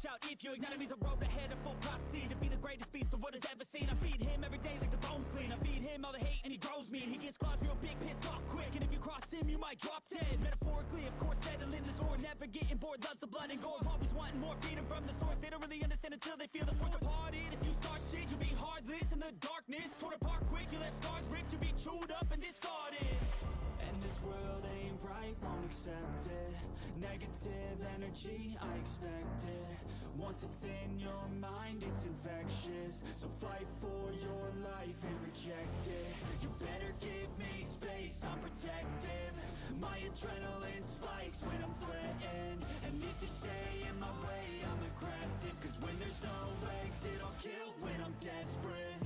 watch out if your enemy's a road ahead of full prophecy to be the greatest beast the world has ever seen. I feed him every day like the bones clean. I feed him all the hate and he grows me, and he gets claws real big, pissed off quick. And if you cross him, you might drop dead. Metaphorically, of course, settling the score, never getting bored, loves the blood and gore. Always wanting more, freedom from the source. They don't really understand until they feel the force departed. If you start shit, you'll be heartless in the darkness, torn apart quick. You left scars ripped, you'll be chewed up and discarded. And this world ain't right, won't accept it. Negative energy, I expect it. Once it's in your mind, it's infectious. So fight for your life and reject it. You better give me space, I'm protective. My adrenaline spikes when I'm threatened. And if you stay in my way, I'm aggressive. Cause when there's no exit, I'll kill when I'm desperate.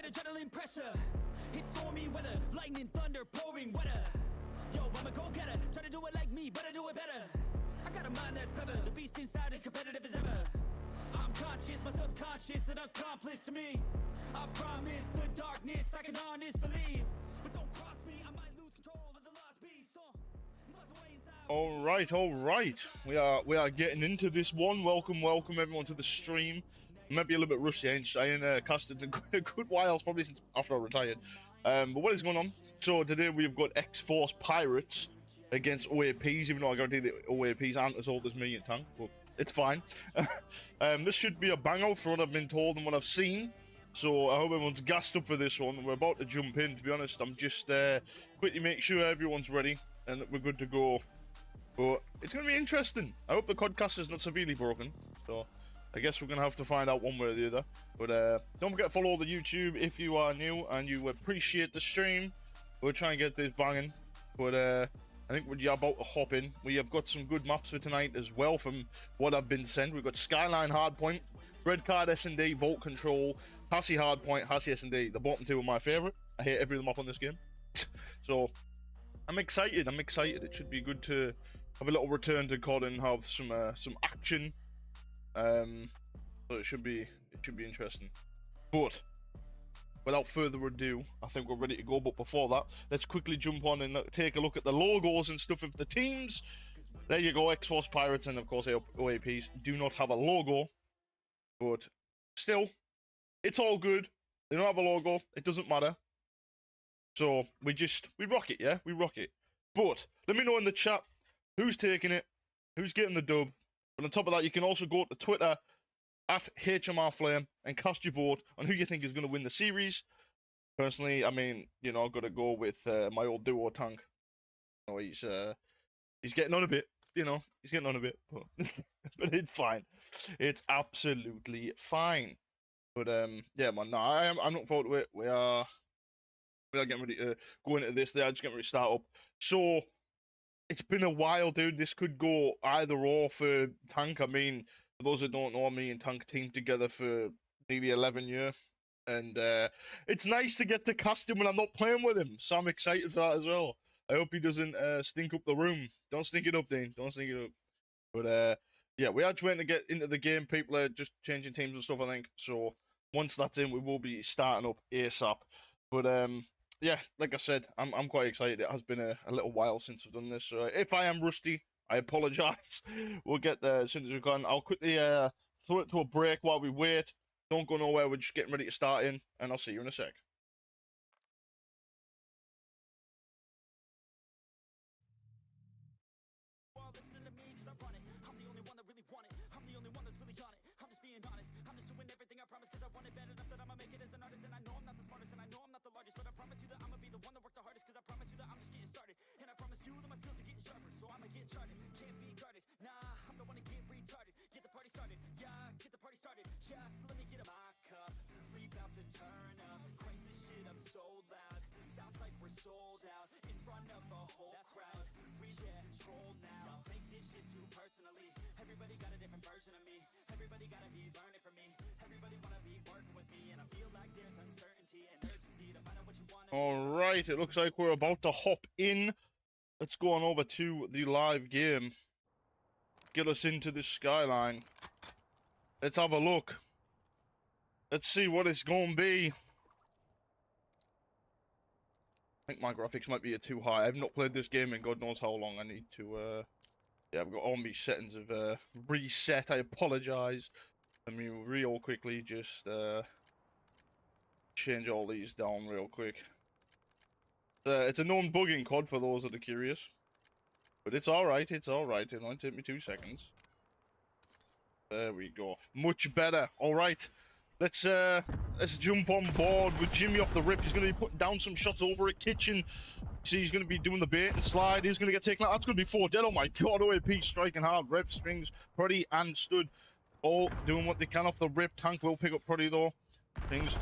Adrenaline pressure, it's stormy weather, lightning, thunder, pouring weather. Yo, I'm a go-getter, try to do it like me, but I do it better. I got a mind that's clever, the beast inside is competitive as ever. I'm conscious, my subconscious, an accomplice to me. I promise the darkness, I can honest believe. But don't cross me, I might lose control of the lost beast. All right. We are getting into this one. Welcome everyone to the stream. Maybe a little bit rusty. I ain't casted in a good while, probably since after I retired. But what is going on? So today we've got X-Force Pirates against OAPs, even though I guarantee the OAPs aren't as old as me and Tank, but it's fine. This should be a bang out for what I've been told and what I've seen. So I hope everyone's gassed up for this one. We're about to jump in, to be honest. I'm just quickly make sure everyone's ready and that we're good to go. But it's going to be interesting. I hope the codcast is not severely broken. So I guess we're going to have to find out one way or the other. But don't forget to follow the YouTube if you are new and you appreciate the stream. We'll try and get this banging. But I think we're about to hop in. We have got some good maps for tonight as well from what I've been sent. We've got Skyline Hardpoint, Red Card S&D, Vault Control, Hassie Hardpoint, Hassie S&D. The bottom two are my favourite. I hate every map on this game. So I'm excited. It should be good to have a little return to COD and have some action. So it should be interesting. But without further ado, I think we're ready to go. But before that, let's quickly jump on and take a look at the logos and stuff of the teams. There you go, X-Force Pirates and of course OAPs do not have a logo, but still, it's all good. They don't have a logo. It doesn't matter. So we rock it, yeah? We rock it. But let me know in the chat who's taking it, who's getting the dub. But on top of that, you can also go to Twitter at HMRFlame and cast your vote on who you think is going to win the series. Personally, I mean, you know, I've got to go with my old duo Tank. Oh, he's getting on a bit, you know, but, but it's fine. It's absolutely fine. But yeah, man, no, I'm looking forward to it. We are getting ready to go into this. They are just getting ready to start up. So it's been a while, dude. This could go either or for Tank. I mean, for those that don't know, me and Tank teamed together for maybe 11 years. And it's nice to get to cast him when I'm not playing with him. So I'm excited for that as well. I hope he doesn't stink up the room. Don't stink it up, Dean. Don't stink it up. But yeah, we are trying to get into the game. People are just changing teams and stuff, I think. So once that's in, we will be starting up ASAP. But yeah, like I said, I'm quite excited. It has been a little while since I've done this. So if I am rusty, I apologize. We'll get there as soon as we can. I'll quickly throw it to a break while we wait. Don't go nowhere. We're just getting ready to start in, and I'll see you in a sec. Sold out in front of a whole crowd. We lose control now. Y'all take this shit too personally. Everybody got a different version of me. Everybody gotta be learning from me. Everybody wanna be working All right, it looks like we're about to hop in. Let's go on over to the live game. Get us into this skyline. Let's have a look. Let's see what it's gonna be. I think my graphics might be too high. I've not played this game in God knows how long. I need to, yeah, I've got all my settings have reset. I apologize. Let me real quickly just change all these down real quick. It's a non-bugging COD for those that are curious. But it's alright, it's alright. It only take me 2 seconds. There we go. Much better. Alright. Let's jump on board with Jimmy off the rip. He's going to be putting down some shots over at Kitchen. See, he's going to be doing the bait and slide. He's going to get taken out. That's going to be 4 dead. Oh my god, OAP striking hard. Rev, Strings, Pruddy, and Stud all doing what they can off the rip. Tank will pick up Pruddy though. Things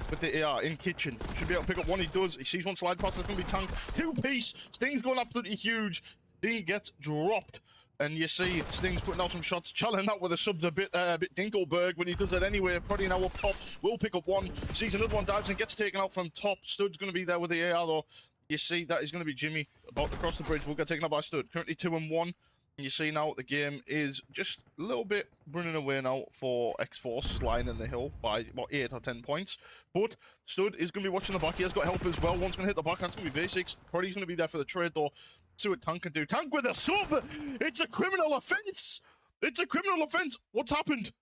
with the AR in Kitchen. Should be able to pick up one. He does. He sees one slide past. That's going to be Tank. 2-piece. Sting's going absolutely huge. Sting gets dropped. And you see Sting's putting out some shots, challenging that with a subs a bit Dinkelberg, but he does it anyway. Pruddy now up top, will pick up one, sees another one, dives and gets taken out from top. Stud's going to be there with the AR though. You see that is going to be Jimmy about to cross the bridge, will get taken out by Stud. Currently 2-1. And you see now the game is just a little bit running away now for X-Force, lying in the hill by about 8 or 10 points. But Stud is going to be watching the back. He has got help as well. One's going to hit the back. That's going to be V6. Pruddy's going to be there for the trade though. See what Tank can do. Tank with a sub! It's a criminal offense! It's a criminal offense! What's happened?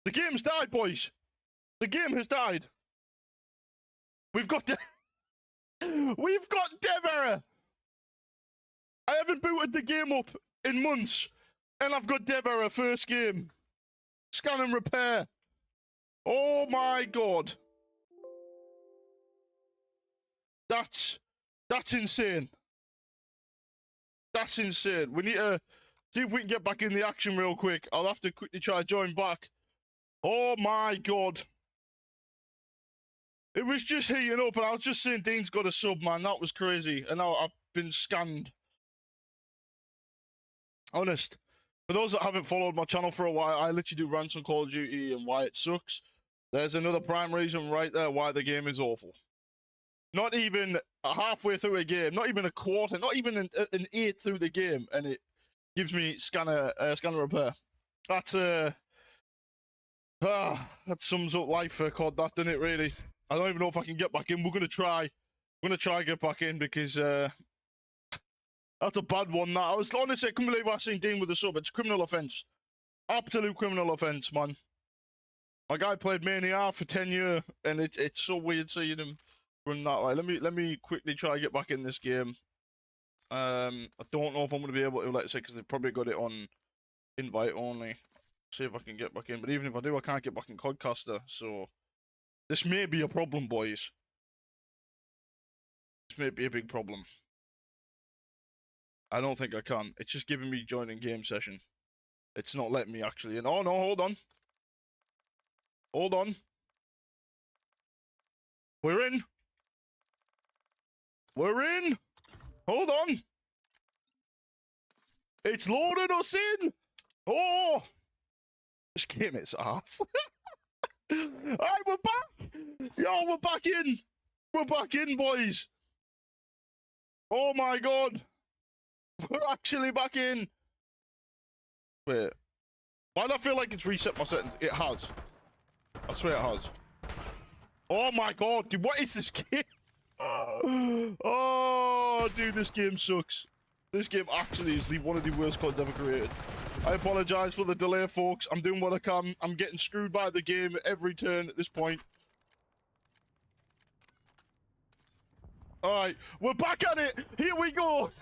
The game's died, boys. The game has died. We've got We've got dev error! I haven't booted the game up in months, and I've got dev error first game. Scan and repair. Oh my god. That's insane. That's insane. We need to see if we can get back in the action real quick. I'll have to quickly try to join back. Oh my god. It was just heating up and I was just saying Dean's got a sub, man. That was crazy. And now I've been scanned. Honest. For those that haven't followed my channel for a while, I literally do rants on Call of Duty and why it sucks. There's another prime reason right there why the game is awful. Not even halfway through a game, not even a quarter, not even an 8 through the game, and it gives me scanner repair. That's that sums up life for COD, that, doesn't it, really? I don't even know if I can get back in. We're gonna try to get back in because that's a bad one. That I was honestly, I couldn't believe I seen Dean with the sub. It's a criminal offense, absolute criminal offense, man. My guy played Mania for 10 years, and it's so weird seeing him run that way. Let me quickly try to get back in this game. I don't know if I'm going to be able to, let's say, because they've probably got it on invite only. See if I can get back in. But even if I do, I can't get back in Codcaster. So this may be a problem, boys. This may be a big problem. I don't think I can. It's just giving me joining game session. It's not letting me actually in. Oh no, hold on. Hold on. We're in. We're in! Hold on! It's loaded us in! Oh! This game is ass. Alright, we're back! Yo, we're back in! We're back in, boys! Oh my god! We're actually back in! Wait. Why do I feel like it's reset my settings? It has. I swear it has. Oh my god, dude, what is this game? Oh, dude, this game sucks. This game actually is one of the worst CODs ever created. I apologize for the delay, folks. I'm doing what I can. I'm getting screwed by the game at every turn at this point. Alright, we're back at it! Here we go!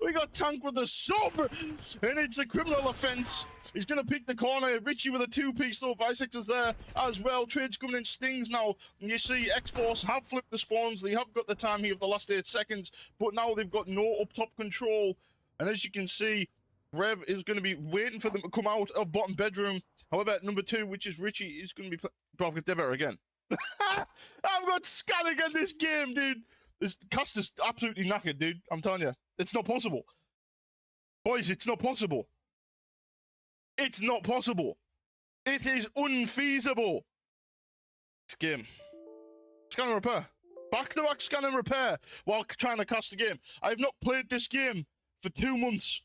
We got Tank with a sub, and it's a criminal offense. He's gonna pick the corner. Richie with a 2-piece though. Visix is there as well. Trade's coming in Stings now. And you see X-Force have flipped the spawns. They have got the time here of the last 8 seconds, but now they've got no up-top control. And as you can see, Rev is going to be waiting for them to come out of bottom bedroom. However, number 2, which is Richie, is going to be... Bro, I've got Dever again. I've got Scan again this game, dude. This cast is absolutely knackered, dude. I'm telling you. It's not possible. Boys, it's not possible. It's not possible. It is unfeasible. This game. Scan and repair. Back-to-back scan and repair while trying to cast the game. I have not played this game for 2 months.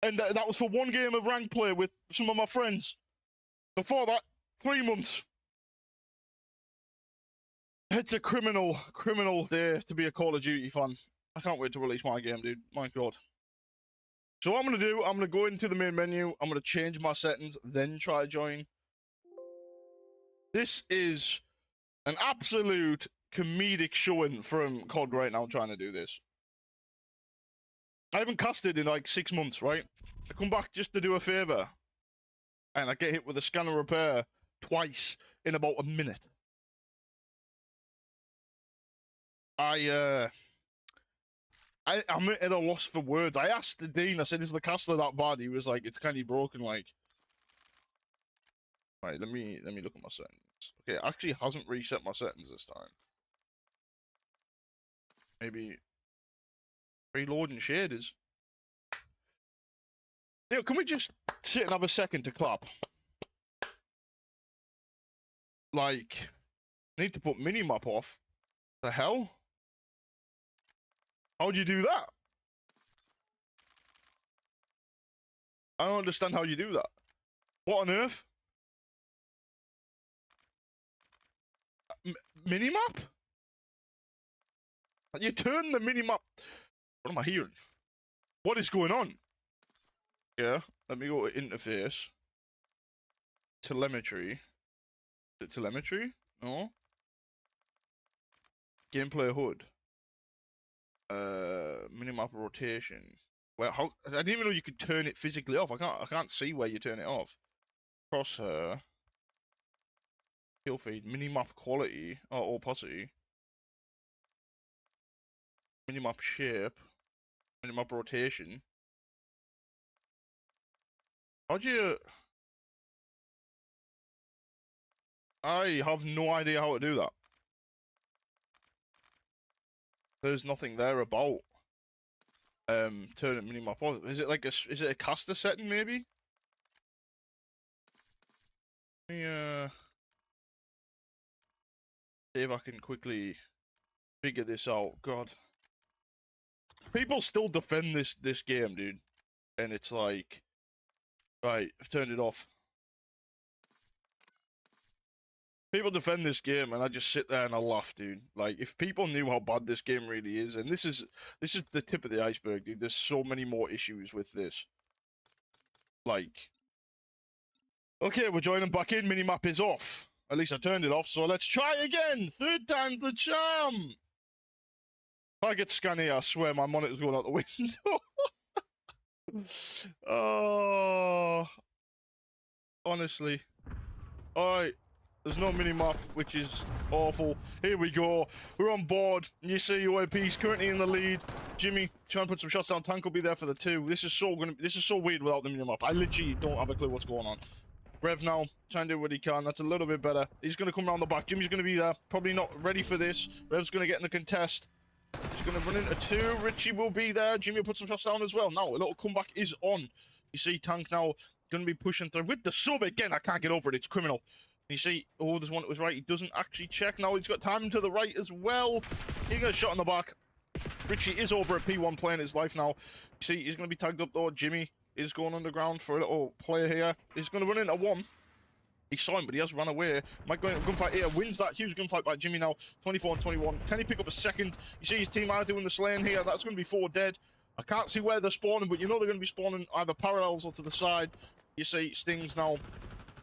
And that was for 1 game of rank play with some of my friends. Before that, 3 months. It's a criminal day to be a Call of Duty fan. I can't wait to release my game, dude. My God. So what I'm going to do, I'm going to go into the main menu. I'm going to change my settings, then try join. This is an absolute comedic showing from COD right now trying to do this. I haven't casted in like 6 months, right? I come back just to do a favor. And I get hit with a scan and repair twice in about a minute. I'm at a loss for words. I asked the Dean, I said, is the caster that bad? He was like, it's kind of broken, like. Right, let me look at my settings. Okay, it actually hasn't reset my settings this time. Maybe reloading shaders. You know, can we just sit and have a second to clap? Like, I need to put minimap off. The hell? How'd you do that? I don't understand how you do that. What on earth? Minimap? You turn the minimap. What am I hearing? What is going on? Yeah, let me go to interface. Telemetry. Is it telemetry? No. Gameplay HUD. Minimap rotation. Well, how? I didn't even know you could turn it physically off. I can't see where you turn it off. Crosshair. Kill feed. Minimap quality. Oh, opacity. Minimap shape. Minimap rotation. How'd you? I have no idea how to do that. There's nothing there about turn minimap off. Is it like is it a caster setting maybe? Let me see if I can quickly figure this out. God. People still defend this game, dude. And it's like, right, I've turned it off. People defend this game, and I just sit there and I laugh, dude. Like, if people knew how bad this game really is, and this is the tip of the iceberg, dude. There's so many more issues with this. Like, okay, we're joining back in. Minimap is off. At least I turned it off, so let's try again. 3rd time's the charm. If I get scan here, I swear my monitor's going out the window. Oh, honestly. Alright. There's no minimap, which is awful. Here we go. We're on board. You see OAP's currently in the lead. Jimmy trying to put some shots down. Tank will be there for the 2. This is so weird without the minimap. I literally don't have a clue what's going on. Rev now, trying to do what he can. That's a little bit better. He's going to come around the back. Jimmy's going to be there. Probably not ready for this. Rev's going to get in the contest. He's going to run into 2. Richie will be there. Jimmy will put some shots down as well. Now, a little comeback is on. You see Tank now going to be pushing through. With the sub again, I can't get over it. It's criminal. You see, oh, there's one that was right. He doesn't actually check. Now he's got time to the right as well. He got a shot in the back. Richie is over at P1 playing his life now. You see, he's going to be tagged up though. Jimmy is going underground for a little play here. He's going to run into 1. He saw him, but he has run away. Might go into a gunfight here. Wins that huge gunfight by Jimmy now. 24 and 21. Can he pick up a second? You see his team are doing the slaying here. That's going to be 4 dead. I can't see where they're spawning, but you know they're going to be spawning either parallels or to the side. You see Stings now.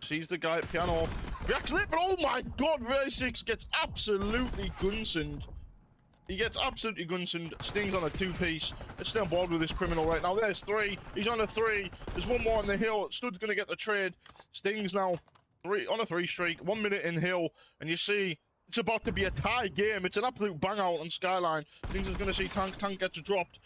Sees the guy at piano. Reacts late, but oh my god, Verse6 gets absolutely gunsoned. He gets absolutely gunsoned. Stings on a 2-piece. Let's stay on board with this criminal right now. There's 3. He's on a 3. There's 1 more on the hill. Stud's going to get the trade. Stings now on a 3 streak. 1 minute in hill. And you see, it's about to be a tie game. It's an absolute bang out on Skyline. Stings is going to see Tank. Tank gets dropped.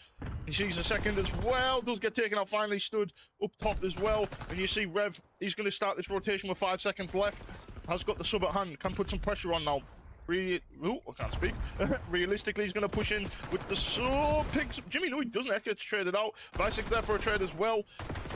He sees a second as well. Does get taken out finally. Stood up top as well. And you see Rev. He's going to start this rotation with 5 seconds left. Has got the sub at hand. Can put some pressure on now. I can't speak. Realistically, he's going to push in with the sword. Picks Jimmy. No, he doesn't. Echo gets traded out. Visix there for a trade as well.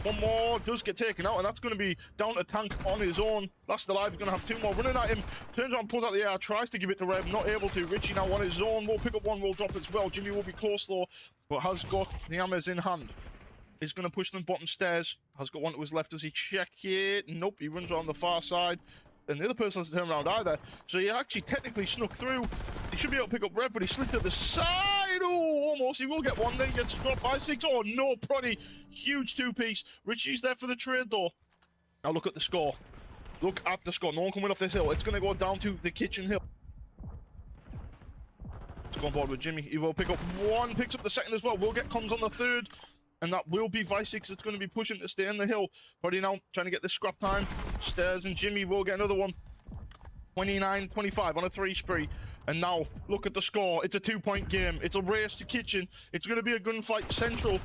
One more does get taken out, and that's going to be down to Tank on his own. Last alive is going to have two more running at him. Turns around, pulls out the air, tries to give it to Rev. Not able to. Richie now on his own. Will pick up one, will drop as well. Jimmy will be close though, but has got the hammers in hand. He's going to push them bottom stairs. Has got one to his left. Does he check it? Nope. He runs around the far side. And the other person hasn't turned around either. So he actually technically snuck through. He should be able to pick up Rev, but he slipped at the side. Oh, almost. He will get one, then gets dropped by 6. Oh, no, Proddy. Huge two-piece. Richie's there for the trade, though. Now look at the score. Look at the score. No one coming off this hill. It's going to go down to the kitchen hill. Let's go on board with Jimmy. He will pick up one. Picks up the second as well. Will get comms on the third. And that will be Visix that's going to be pushing to stay in the hill. Proddy now trying to get this scrap time. Stairs, and Jimmy will get another one. 29-25 on a 3 spree. And now, look at the score. It's a 2-point game. It's a race to kitchen. It's going to be a gunfight central.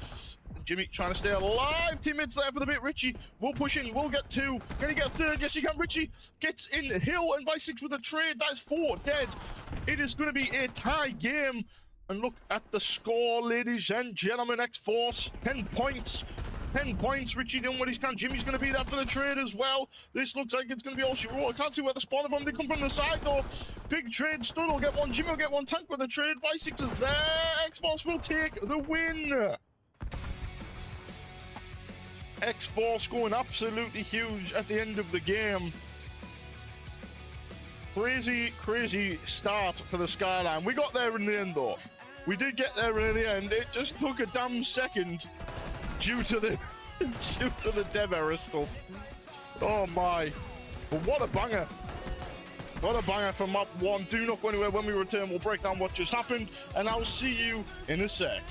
Jimmy trying to stay alive. Teammates there for the bit. Richie will push in. Will get 2. Can he get 3rd? Yes, he can. Richie gets in the hill. And Visix with a trade. That's 4 dead. It is going to be a tie game. And look at the score, ladies and gentlemen. X-Force, 10 points. 10 points. Richie doing what he can. Jimmy's going to be there for the trade as well. This looks like it's going to be all she wrote. I can't see where they're spawning from. They come from the side, though. Big trade. Stud will get one. Jimmy will get one. Tank with the trade. Visix is there. X-Force will take the win. X-Force going absolutely huge at the end of the game. Crazy start to the Skyline. We got there in the end, though. We did get there in the end. It just took a damn second due to the dev error stuff. Oh my. But what a banger. What a banger from map 1. Do not go anywhere. When we return, we'll break down what just happened, and I'll see you in a sec.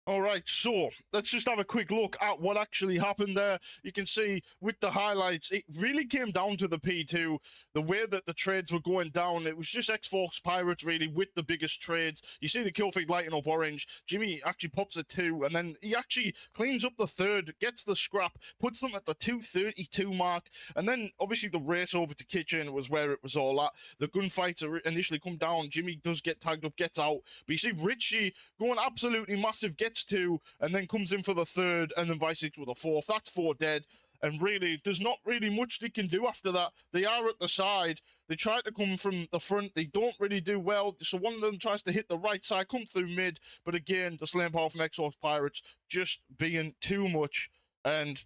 All right, so let's just have a quick look at what actually happened there. You can see with the highlights, it really came down to the P2, the way that the trades were going down. It was just X-Force Pirates really with the biggest trades. You see the kill feed lighting up orange. Jimmy actually pops a 2, and then he actually cleans up the 3rd, gets the scrap, puts them at the 232 mark, and then obviously the race over to kitchen was where it was all at. The gunfights initially come down. Jimmy does get tagged up, gets out, but you see Richie going absolutely massive, gets 2, and then comes in for the 3rd, and then Visix with a 4th. That's 4 dead. And really, there's not really much they can do after that. They are at the side. They try to come from the front. They don't really do well. So one of them tries to hit the right side, come through mid. But again, the slaying power from X-Force Pirates just being too much. And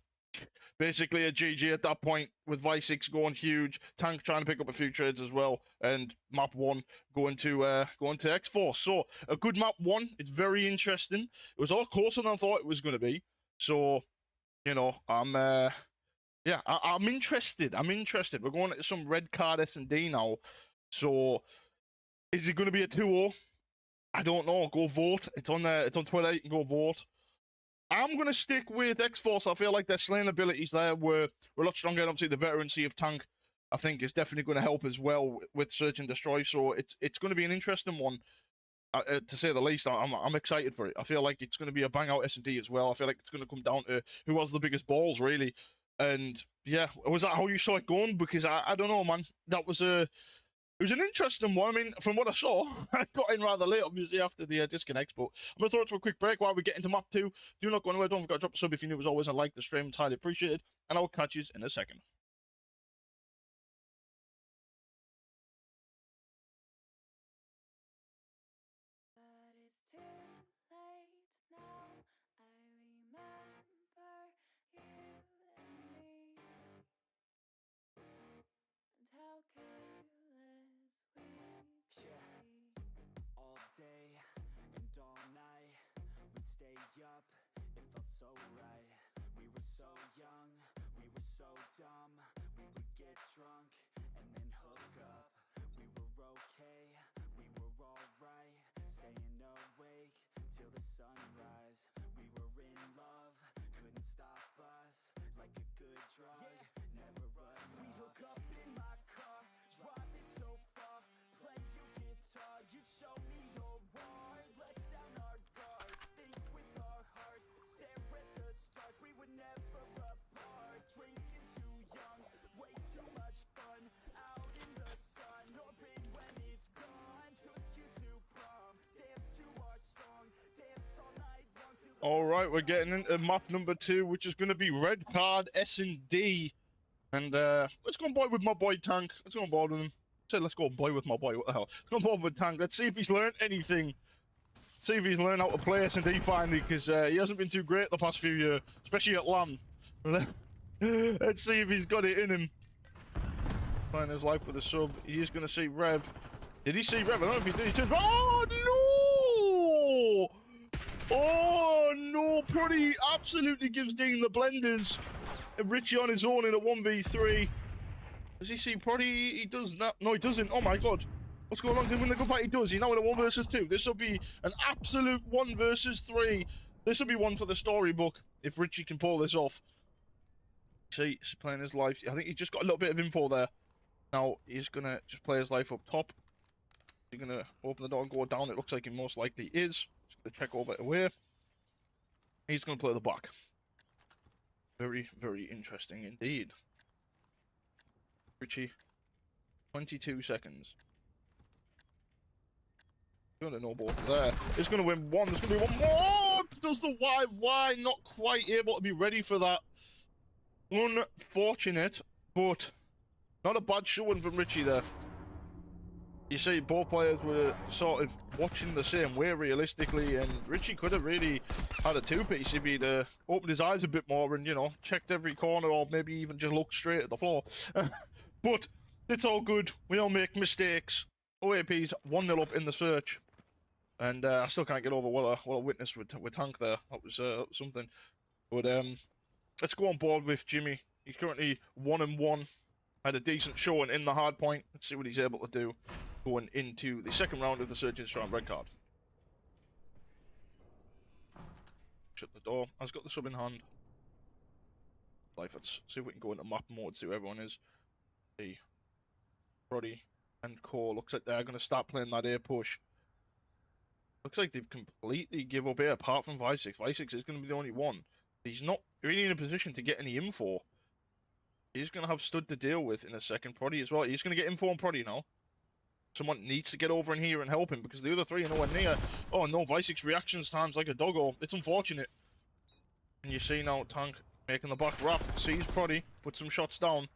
basically a GG at that point, with Visix going huge. Tank trying to pick up a few trades as well. And map 1 going to X-Force. So a good map 1. It's very interesting. It was a lot closer than I thought it was going to be. So, you know, I'm interested. I'm interested. We're going into some red card S&D now. So is it going to be a 2-0? I don't know. Go vote. It's on Twitter. You can go vote. I'm going to stick with X-Force. I feel like their slaying abilities there were a lot stronger. And obviously, the veterancy of Tank, I think, is definitely going to help as well with Search and Destroy. So it's going to be an interesting one, to say the least. I'm excited for it. I feel like it's going to be a bang-out S&D as well. I feel like it's going to come down to who has the biggest balls, really. And, yeah, was that how you saw it going? Because I don't know, man. That was It was an interesting one. I mean, from what I saw, I got in rather late, obviously, after the disconnects, but I'm going to throw it to a quick break while we get into map 2. Do not go anywhere. Don't forget to drop a sub if you're new, as always, and like the stream. It's highly appreciated, and I'll catch you in a second. up, it felt so right. We were so young, we were so dumb. We would get drunk and then hook up. We were okay, we were alright. Staying awake till the sunrise. We were in love, couldn't stop us. Like a good drug, never enough. We'd hook up in my car, driving so far. Play your guitar, you'd show me your art. Let down our guards, think with our hearts. Stare at the stars, we were never apart. Drinking too young, way too much fun. Out in the sun, orbit when it's gone. Took you to prom, dance to our song. Dance all night long till the All right, we're getting into map number 2, which is going to be red card S&D. And let's go on board with my boy Tank. Let's go on board with him. Said let's go on board with my boy. What the hell? Let's go on board with Tank. Let's see if he's learned anything. See if he's learned how to play S&D finally, because he hasn't been too great the past few years, especially at LAN. Let's see if he's got it in him. Playing his life with a sub. He is going to see Rev. Did he see Rev? I don't know if he did. He turns. Oh, no! Oh, no. Prody absolutely gives Dean the blenders. And Richie on his own in a 1v3. Does he see Prody? He does not. No, he doesn't. Oh, my God. What's going on? Can we win the good fight? He does. He's now in a 1 versus 2. This will be an absolute 1 versus 3. This will be one for the storybook if Richie can pull this off. See, he's playing his life. I think he just got a little bit of info there. Now, he's going to just play his life up top. He's going to open the door and go down. It looks like he most likely is. He's going to check over it away. He's going to play the back. Very, very interesting indeed. Richie, 22 seconds. Going to know both there. He's going to win one. There's going to be one more. Does the why? Why? Not quite able to be ready for that. Unfortunate, but not a bad showing from Richie there. You see, both players were sort of watching the same way realistically, and Richie could have really had a two-piece if he'd opened his eyes a bit more and, you know, checked every corner or maybe even just looked straight at the floor. But it's all good. We all make mistakes. OAP's 1-0 up in the search. And I still can't get over what I witnessed with Tank there. That was something. But let's go on board with Jimmy. He's currently 1-1. Had a decent showing in the hard point. Let's see what he's able to do going into the second round of the Surgeon Strong red card. Shut the door. Has got the sub in hand. Let's see if we can go into map mode, see where everyone is. See. Roddy and Cole. Looks like they're going to start playing that air push. Looks like they've completely give up here, apart from Visix. Visix is going to be the only one. He's not really in a position to get any info. He's going to have Stud to deal with in a second. Prody as well. He's going to get info on Prody now. Someone needs to get over in here and help him because the other three are nowhere near. Oh no, Visix reactions times like a doggo. It's unfortunate. And you see now Tank making the back wrap. Sees Prody, puts some shots down.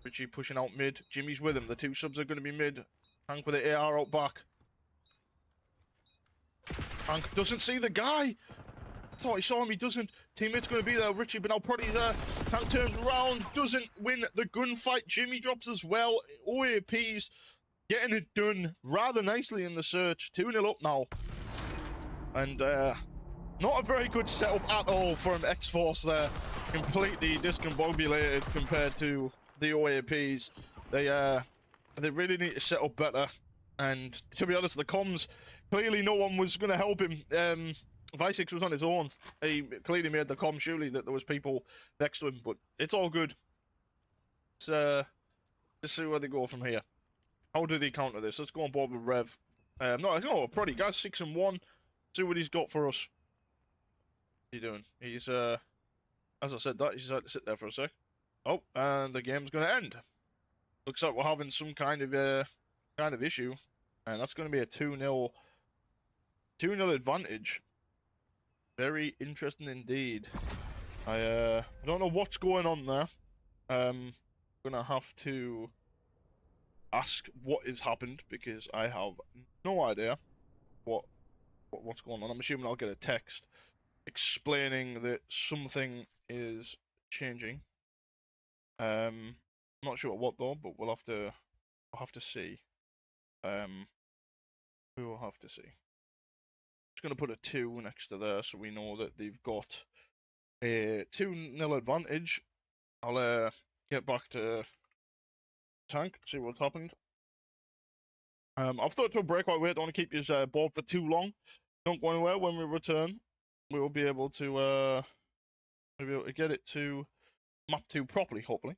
Richie pushing out mid. Jimmy's with him. The two subs are going to be mid. Tank with the AR out back. Tank doesn't see the guy. Thought he saw him, he doesn't. Teammate's going to be there. Richie, but now Prody's there. Tank turns around, doesn't win the gunfight. Jimmy drops as well. OAP's getting it done rather nicely in the search. 2-0 up now. And not a very good setup at all from X-Force there. Completely discombobulated compared to the OAPs. They really need to set up better. And to be honest, the comms, clearly no one was going to help him. Visix was on his own. He clearly made the comm surely that there was people next to him, but it's all good. Let's see where they go from here. How do they counter this? Let's go on board with Rev. No, let's go with Prody. Guys, 6-1. See what he's got for us. What's he doing? He's, as I said that, he's had to sit there for a sec. Oh, and the game's going to end. Looks like we're having some kind of issue. And that's going to be a 2-0 advantage. Very interesting indeed. I don't know what's going on there. I'm gonna have to ask what has happened because I have no idea what's going on. I'm assuming I'll get a text explaining that something is changing. Not sure what though, but we'll have to see. We will have to see. just going to put a 2 next to there so we know that they've got a 2-0 advantage. I'll get back to tank, see what's happened. I've thought to a break while we don't want to keep his board for too long. Don't go anywhere. When we return, we will be able to get it to map 2 properly, hopefully.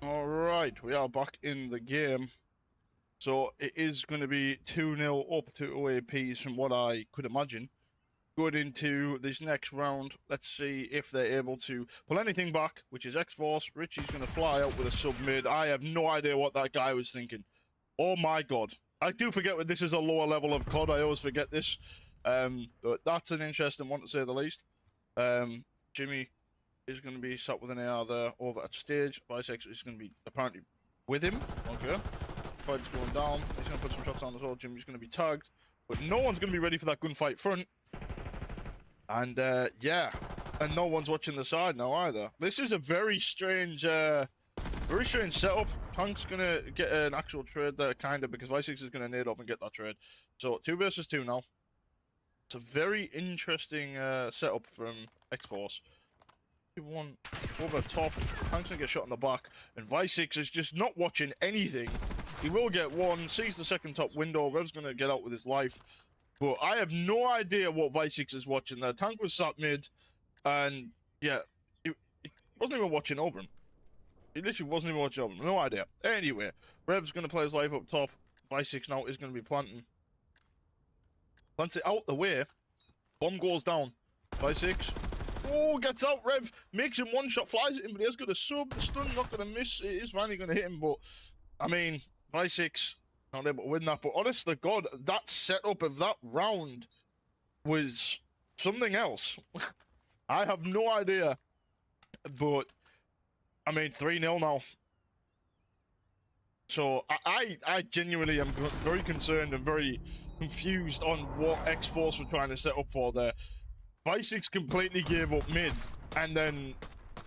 All right, we are back in the game. So it is going to be 2-0 up to OAPs from what I could imagine. Going into this next round, let's see if they're able to pull anything back, which is X-Force. Richie's going to fly out with a sub-mid. I have no idea what that guy was thinking. Oh my god. I do forget that this is a lower level of COD. I always forget this. But that's an interesting one to say the least. Jimmy is going to be sat with an AR there over at stage. Bisex is going to be apparently with him. Okay. Fight's going down. He's going to put some shots on as well. Jimmy's going to be tagged. But no one's going to be ready for that gunfight front. And, yeah. And no one's watching the side now either. This is a very strange setup. Tank's going to get an actual trade there, kind of, because Vice6 is going to nade off and get that trade. So, 2 versus 2 now. It's a very interesting setup from X-Force. One over top. Tank's gonna get shot in the back, and Vice6 is just not watching anything. He will get one, sees the second top window. Rev's gonna get out with his life, but I have no idea what Vice6 is watching there. Tank was sat mid, and yeah, he wasn't even watching over him. He literally wasn't even watching over him. No idea. Anyway, Rev's gonna play his life up top. Vice6 now is gonna be planting. Plants it out the way. Bomb goes down. Vice6. Oh, gets out, Rev, makes him one shot, flies at him, but he has got a sub. The stun not going to miss. It is finally going to hit him, but I mean, Vice6 not able to win that. But honest to God, that setup of that round was something else. I have no idea, but I mean, 3-0 now. So I genuinely am very concerned and very confused on what X-Force were trying to set up for there. Vice6 completely gave up mid and then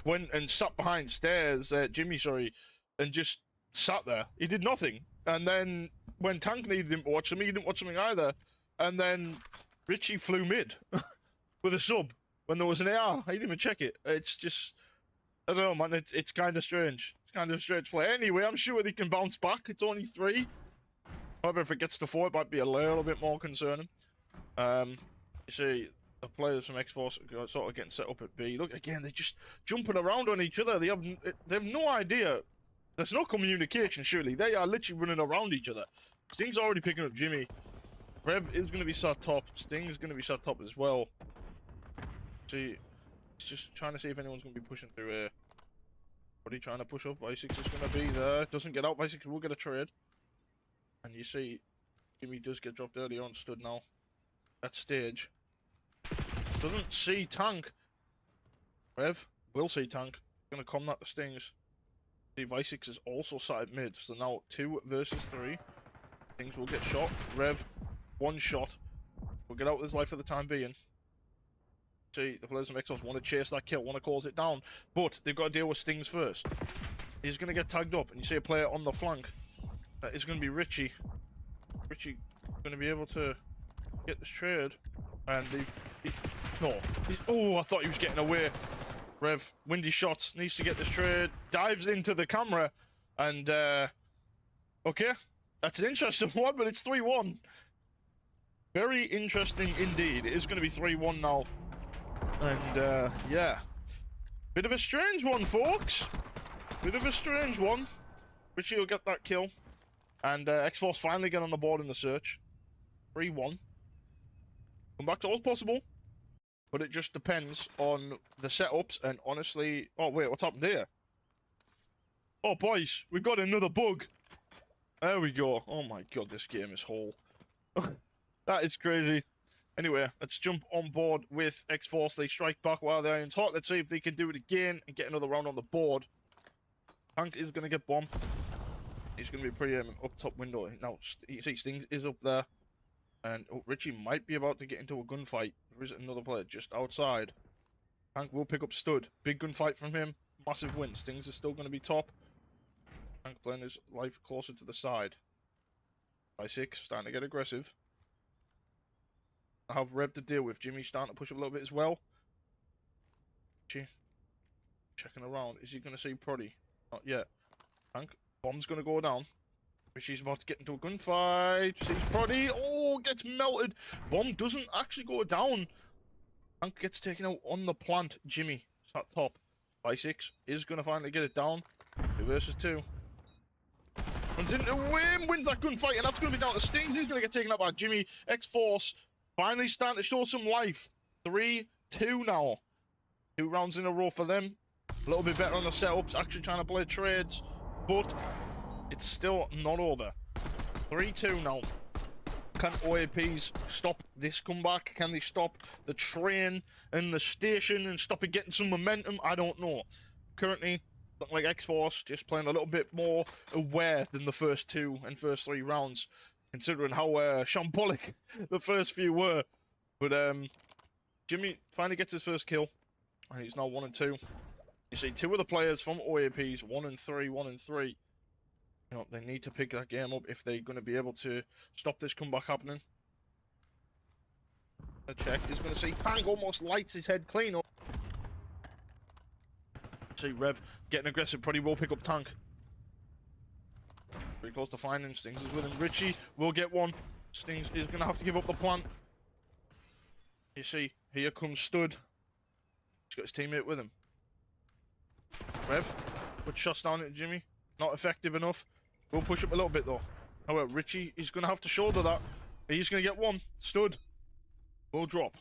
went and sat behind stairs, Jimmy, sorry, and just sat there. He did nothing. And then when Tank needed him to watch something, he didn't watch something either. And then Richie flew mid with a sub when there was an AR. I didn't even check it. It's just, I don't know, man. It's kind of strange. It's kind of a strange play. Anyway, I'm sure they can bounce back. It's only 3. However, if it gets to 4, it might be a little bit more concerning. You see, the players from X-Force are sort of getting set up at B. Look, again, they're just jumping around on each other. They have no idea. There's no communication, surely. They are literally running around each other. Sting's already picking up Jimmy. Rev is going to be sat top. Sting's going to be sat top as well. See, he's just trying to see if anyone's going to be pushing through here. What are you trying to push up? Visix is going to be there. Doesn't get out. Visix will get a trade. And you see, Jimmy does get dropped early on. Stood now. At stage. Doesn't see Tank. Rev will see Tank. Going to come that to Stings. See, Visix is also sat at mid. So now 2 versus 3. Stings will get shot. Rev, 1 shot. Will get out with his life for the time being. See, the players of Exos want to chase that kill, want to close it down. But they've got to deal with Stings first. He's going to get tagged up. And you see a player on the flank. That is going to be Richie. Richie going to be able to get this trade. And oh, I thought he was getting away. Rev, windy shots, needs to get this trade. Dives into the camera. And, okay. That's an interesting one, but it's 3-1. Very interesting indeed. It is going to be 3-1 now. And, yeah. Bit of a strange one, folks. Bit of a strange one. Richie will get that kill. And, X-Force finally get on the board in the search. 3-1. Comeback's always possible. But it just depends on the setups. And honestly... Oh, wait, what's happened here? Oh, boys, we've got another bug. There we go. Oh my god, this game is whole. That is crazy. Anyway, let's jump on board with X-Force. They strike back while the iron's hot. Let's see if they can do it again and get another round on the board. Tank is going to get bombed. He's going to be pretty up top window. Now, you see Stings is up there. And Richie might be about to get into a gunfight. There is another player just outside. Tank will pick up Stud. Big gunfight from him. Massive win. Stings is still going to be top. Tank playing his life closer to the side. By 6, starting to get aggressive. I have Rev to deal with. Jimmy's starting to push up a little bit as well. Checking around. Is he going to see Proddy? Not yet. Tank. Bomb's going to go down. Richie's about to get into a gunfight. Sees Proddy. Oh, gets melted. Bomb doesn't actually go down. Tank gets taken out on the plant. Jimmy is at top. By 6 is going to finally get it down. 2 versus 2. Runs into him, wins that gunfight, and that's going to be down to Stings. He's going to get taken out by Jimmy. X-Force finally starting to show some life. 3-2 now. 2 rounds in a row for them. A little bit better on the setups, actually trying to play trades, but it's still not over. 3-2 now. Can OAPs stop this comeback? Can they stop the train and the station and stop it getting some momentum? I don't know. Currently, look like X-Force just playing a little bit more aware than the first 2 and first 3 rounds, considering how shambolic the first few were. But Jimmy finally gets his first kill, and he's now 1 and 2. You see 2 of the players from OAPs, 1 and 3, 1 and 3. You know, they need to pick that game up if they're going to be able to stop this comeback happening. A check is going to see Tank almost lights his head clean up. See Rev getting aggressive, probably will pick up Tank. Pretty close to finding. Stings is with him. Richie will get one. Stings is going to have to give up the plant. You see, here comes Stud. He's got his teammate with him. Rev, put shots down at Jimmy. Not effective enough. We'll push up a little bit though. However, Richie is going to have to shoulder that. He's going to get one. Stud will drop.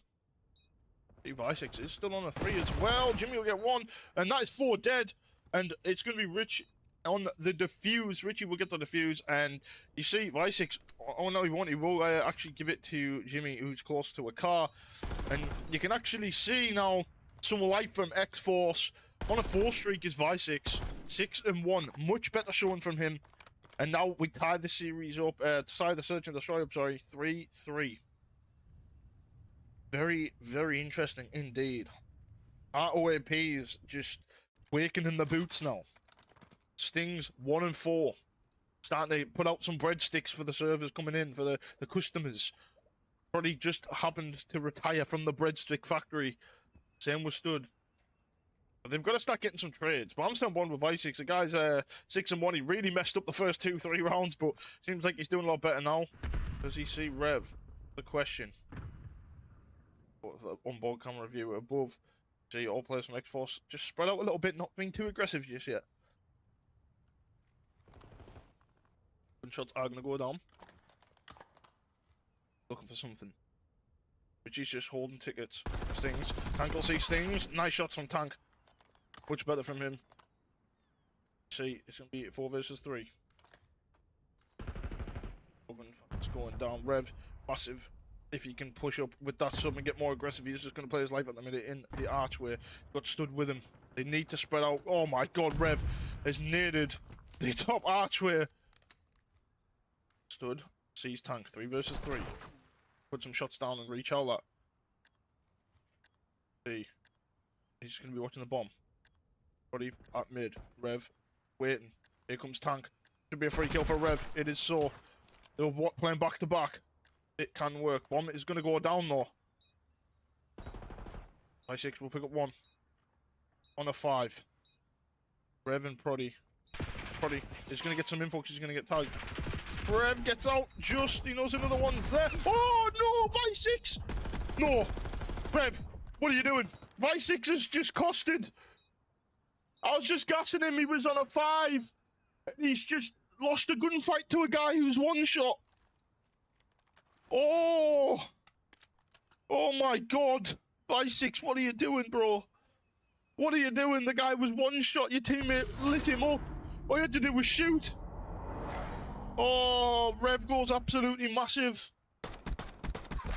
Visix is still on a 3 as well. Jimmy will get 1. And that is 4 dead. And it's going to be Rich on the defuse. Richie will get the defuse. And you see, Visix, oh no, he won't. He will actually give it to Jimmy, who's close to a car. And you can actually see now some life from X-Force. On a 4 streak is Visix. 6 and 1. Much better showing from him. And now we tie the series up. Tie the search and destroy up, sorry. 3-3. Very, very interesting indeed. Our OAP is just waking in the boots now. Stings 1 and 4. Starting to put out some breadsticks for the servers coming in, for the customers. Probably just happened to retire from the breadstick factory. Same with Stud. But they've got to start getting some trades. But I'm still on with Visix. The guy's 6 and 1. He really messed up the first 2-3 rounds, but seems like he's doing a lot better now. Does he see Rev? The question. onboard camera view above. See all players from X-Force just spread out a little bit, not being too aggressive just yet. Gunshots are going to go down. Looking for something. Which is just holding tickets. Stings. Tank will see Stings. Nice shots from Tank. Much better from him. See, it's going to be 4 versus 3. It's going down. Rev, massive. If he can push up with that sub and get more aggressive, he's just going to play his life at the minute in the archway. Got stood with him. They need to spread out. Oh my god, Rev has naded the top archway. Stood. Sees Tank. 3 versus 3. Put some shots down and reach out that. See. He's just going to be watching the bomb. Body at mid. Rev. Waiting. Here comes Tank. Should be a free kill for Rev. It is so. They're playing back to back. It can work. Bomb is going to go down though. 5-6 will pick up 1. On a 5. Rev and Proddy. Proddy is going to get some info because he's going to get tagged. Rev gets out just. He knows another one's there. Oh no! 5-6! No! Rev, what are you doing? 5-6 is just costed. I was just gassing him. He was on a 5. He's just lost a gunfight to a guy who's one shot. Oh! Oh my god! 5-6, what are you doing, bro? What are you doing? The guy was one shot. Your teammate lit him up. All you had to do was shoot. Oh, Rev goes absolutely massive.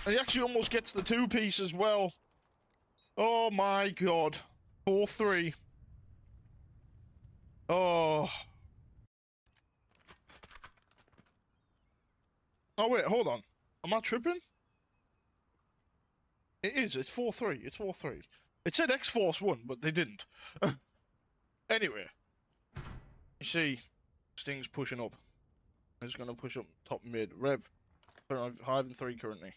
And he actually almost gets the 2-piece as well. Oh my god. 4-3. Oh. Oh wait, hold on. Am I tripping? It is. It's 4-3. It's 4-3. It said X-Force won, but they didn't. Anyway. You see, Sting's pushing up. He's going to push up top mid. Rev. 5-3 currently.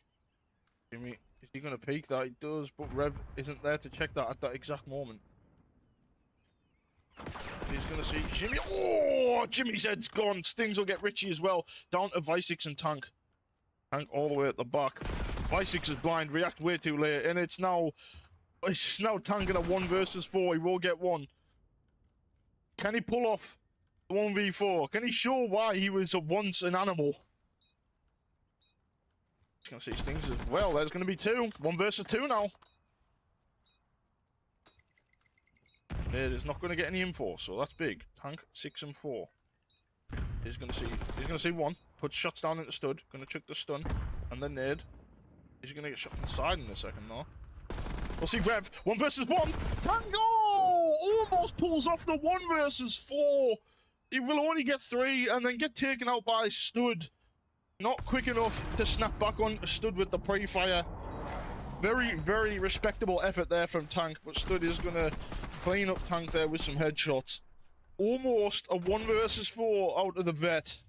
Jimmy, is he going to peek that? He does, but Rev isn't there to check that at that exact moment. He's going to see Jimmy. Oh, Jimmy's head's gone. Stings will get Richie as well. Down to Visix and Tank. Tank all the way at the back. Visix is blind. React way too late. And it's now Tank in a 1 versus 4. He will get 1. Can he pull off the 1v4? Can he show why he was once an animal? He's going to see Stings as well. There's going to be 2. 1 versus 2 now. It is not going to get any info, so that's big. Tank 6 and 4. He's going to see 1. Puts shots down into stud. Going to chuck the stun and then nade. He's going to get shot inside in a second though. We'll see Rev. 1 versus 1. Tango almost pulls off the 1 versus 4. He will only get 3 and then get taken out by stud. Not quick enough to snap back on stud with the pre-fire. Very, very respectable effort there from Tank, but stud is going to clean up Tank there with some headshots. Almost a 1 versus 4 out of the vet.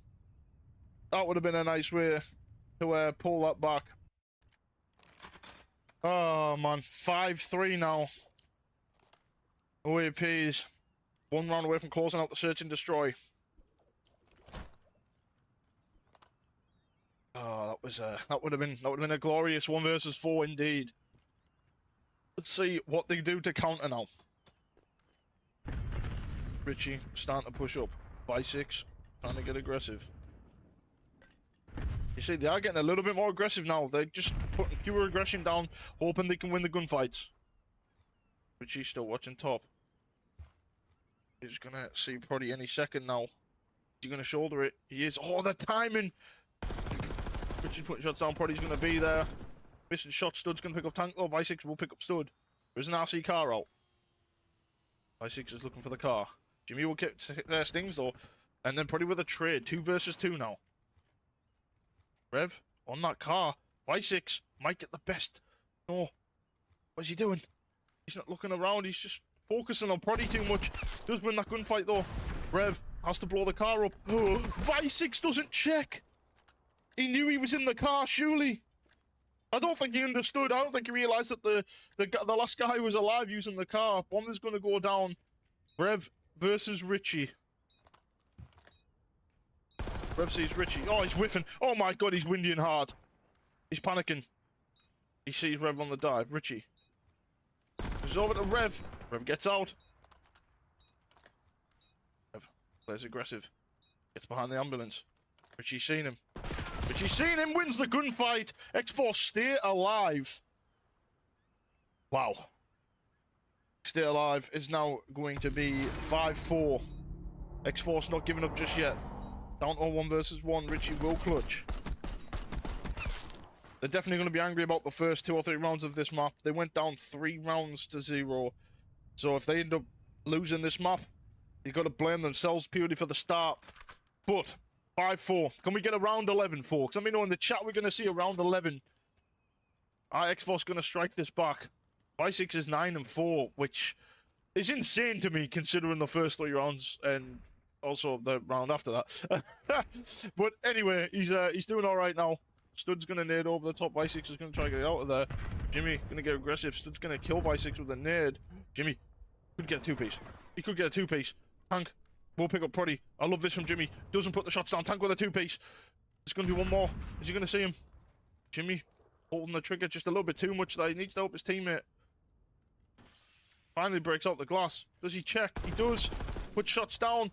That would have been a nice way to pull that back. Oh man, 5-3 now. OAPs 1 round away from closing out the search and destroy. Oh, that would have been a glorious 1 versus 4 indeed. Let's see what they do to counter now. Richie starting to push up. 5-6, trying to get aggressive. You see, they are getting a little bit more aggressive now. They're just putting pure aggression down, hoping they can win the gunfights. Richie's still watching top. He's gonna see probably any second now. He's gonna shoulder it. He is. Oh, the timing! Richie's putting shots down. Proddy's gonna be there. Missing shot. Stud's gonna pick up Tank. Oh, Visix will pick up Stud. There's an RC car out. Visix is looking for the car. Jimmy will get Stings though. And then Proddy with a trade. 2 versus 2 now. Rev on that car. Visix might get the best. No. What's he doing? He's not looking around. He's just focusing on Proddy too much. Does win that gunfight though. Rev has to blow the car up. Oh, Visix doesn't check. He knew he was in the car, surely. I don't think he understood. I don't think he realised that the last guy was alive using the car. Bomb is going to go down. Rev versus Richie. Rev sees Richie. Oh, he's whiffing. Oh my god, he's windy and hard. He's panicking. He sees Rev on the dive. Richie. He's over to Rev. Rev gets out. Rev plays aggressive. Gets behind the ambulance. Richie's seen him. Richie's seen him, wins the gunfight. X-Force stay alive. Wow. Stay alive is now going to be 5-4. X-Force not giving up just yet. Down to 1 versus 1. Richie will clutch. They're definitely going to be angry about the first 2 or 3 rounds of this map. They went down 3 rounds to 0. So if they end up losing this map, you've got to blame themselves purely for the start. But 5-4. Can we get a round 11, folks? Let me know in the chat we're going to see a round 11. Are X-Force going to strike this back? Bi6 is 9-4, which is insane to me considering the first 3 rounds and also the round after that. But anyway, he's doing all right now. Stud's going to nade over the top. Bi6 is going to try to get out of there. Jimmy going to get aggressive. Stud's going to kill Bi6 with a nade. Jimmy could get a 2-piece. He could get a 2-piece. Tank will pick up Proddy. I love this from Jimmy. Doesn't put the shots down. Tank with a 2-piece. There's going to be one more. Is he going to see him? Jimmy holding the trigger just a little bit too much there. He needs to help his teammate. Finally breaks out the glass. Does he check? He does. Put shots down.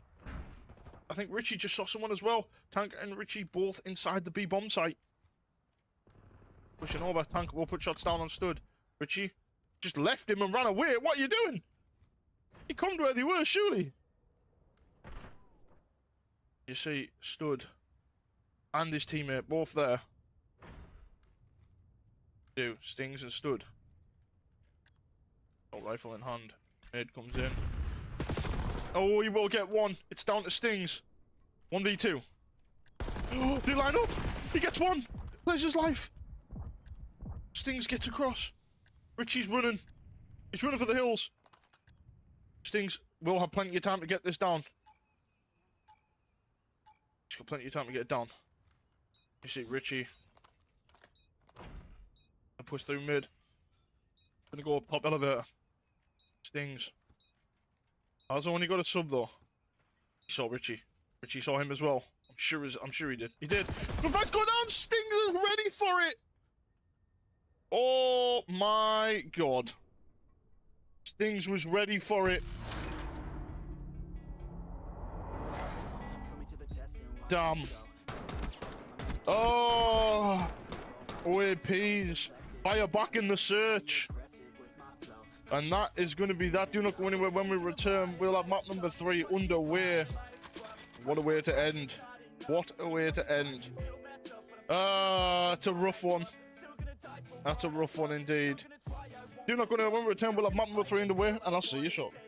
I think Richie just saw someone as well. Tank and Richie both inside the B-bomb site. Pushing over. Tank will put shots down on Stud. Richie just left him and ran away. What are you doing? He come where they were, surely. You see Stud and his teammate both there. Stings and Stud. Got rifle in hand. Ed comes in. Oh, he will get 1. It's down to Stings. 1v2. Oh, they line up. He gets 1. Plays his life. Stings gets across. Richie's running. He's running for the hills. Stings will have plenty of time to get this down. He's got plenty of time to get it down. You see Richie. I push through mid. Gonna go up top elevator. Stings. Also only got a sub though. He saw Richie. Richie saw him as well. I'm sure he did. He did. The fight's going down! Stings is ready for it! Oh my god. Stings was ready for it. Damn. Oh. OAPs. Fire back in the search. And that is going to be that. Do not go anywhere when we return. We'll have map number 3 underway. What a way to end. What a way to end. It's a rough one. That's a rough one indeed. Do not go anywhere when we return. We'll have map number 3 underway. And I'll see you shortly.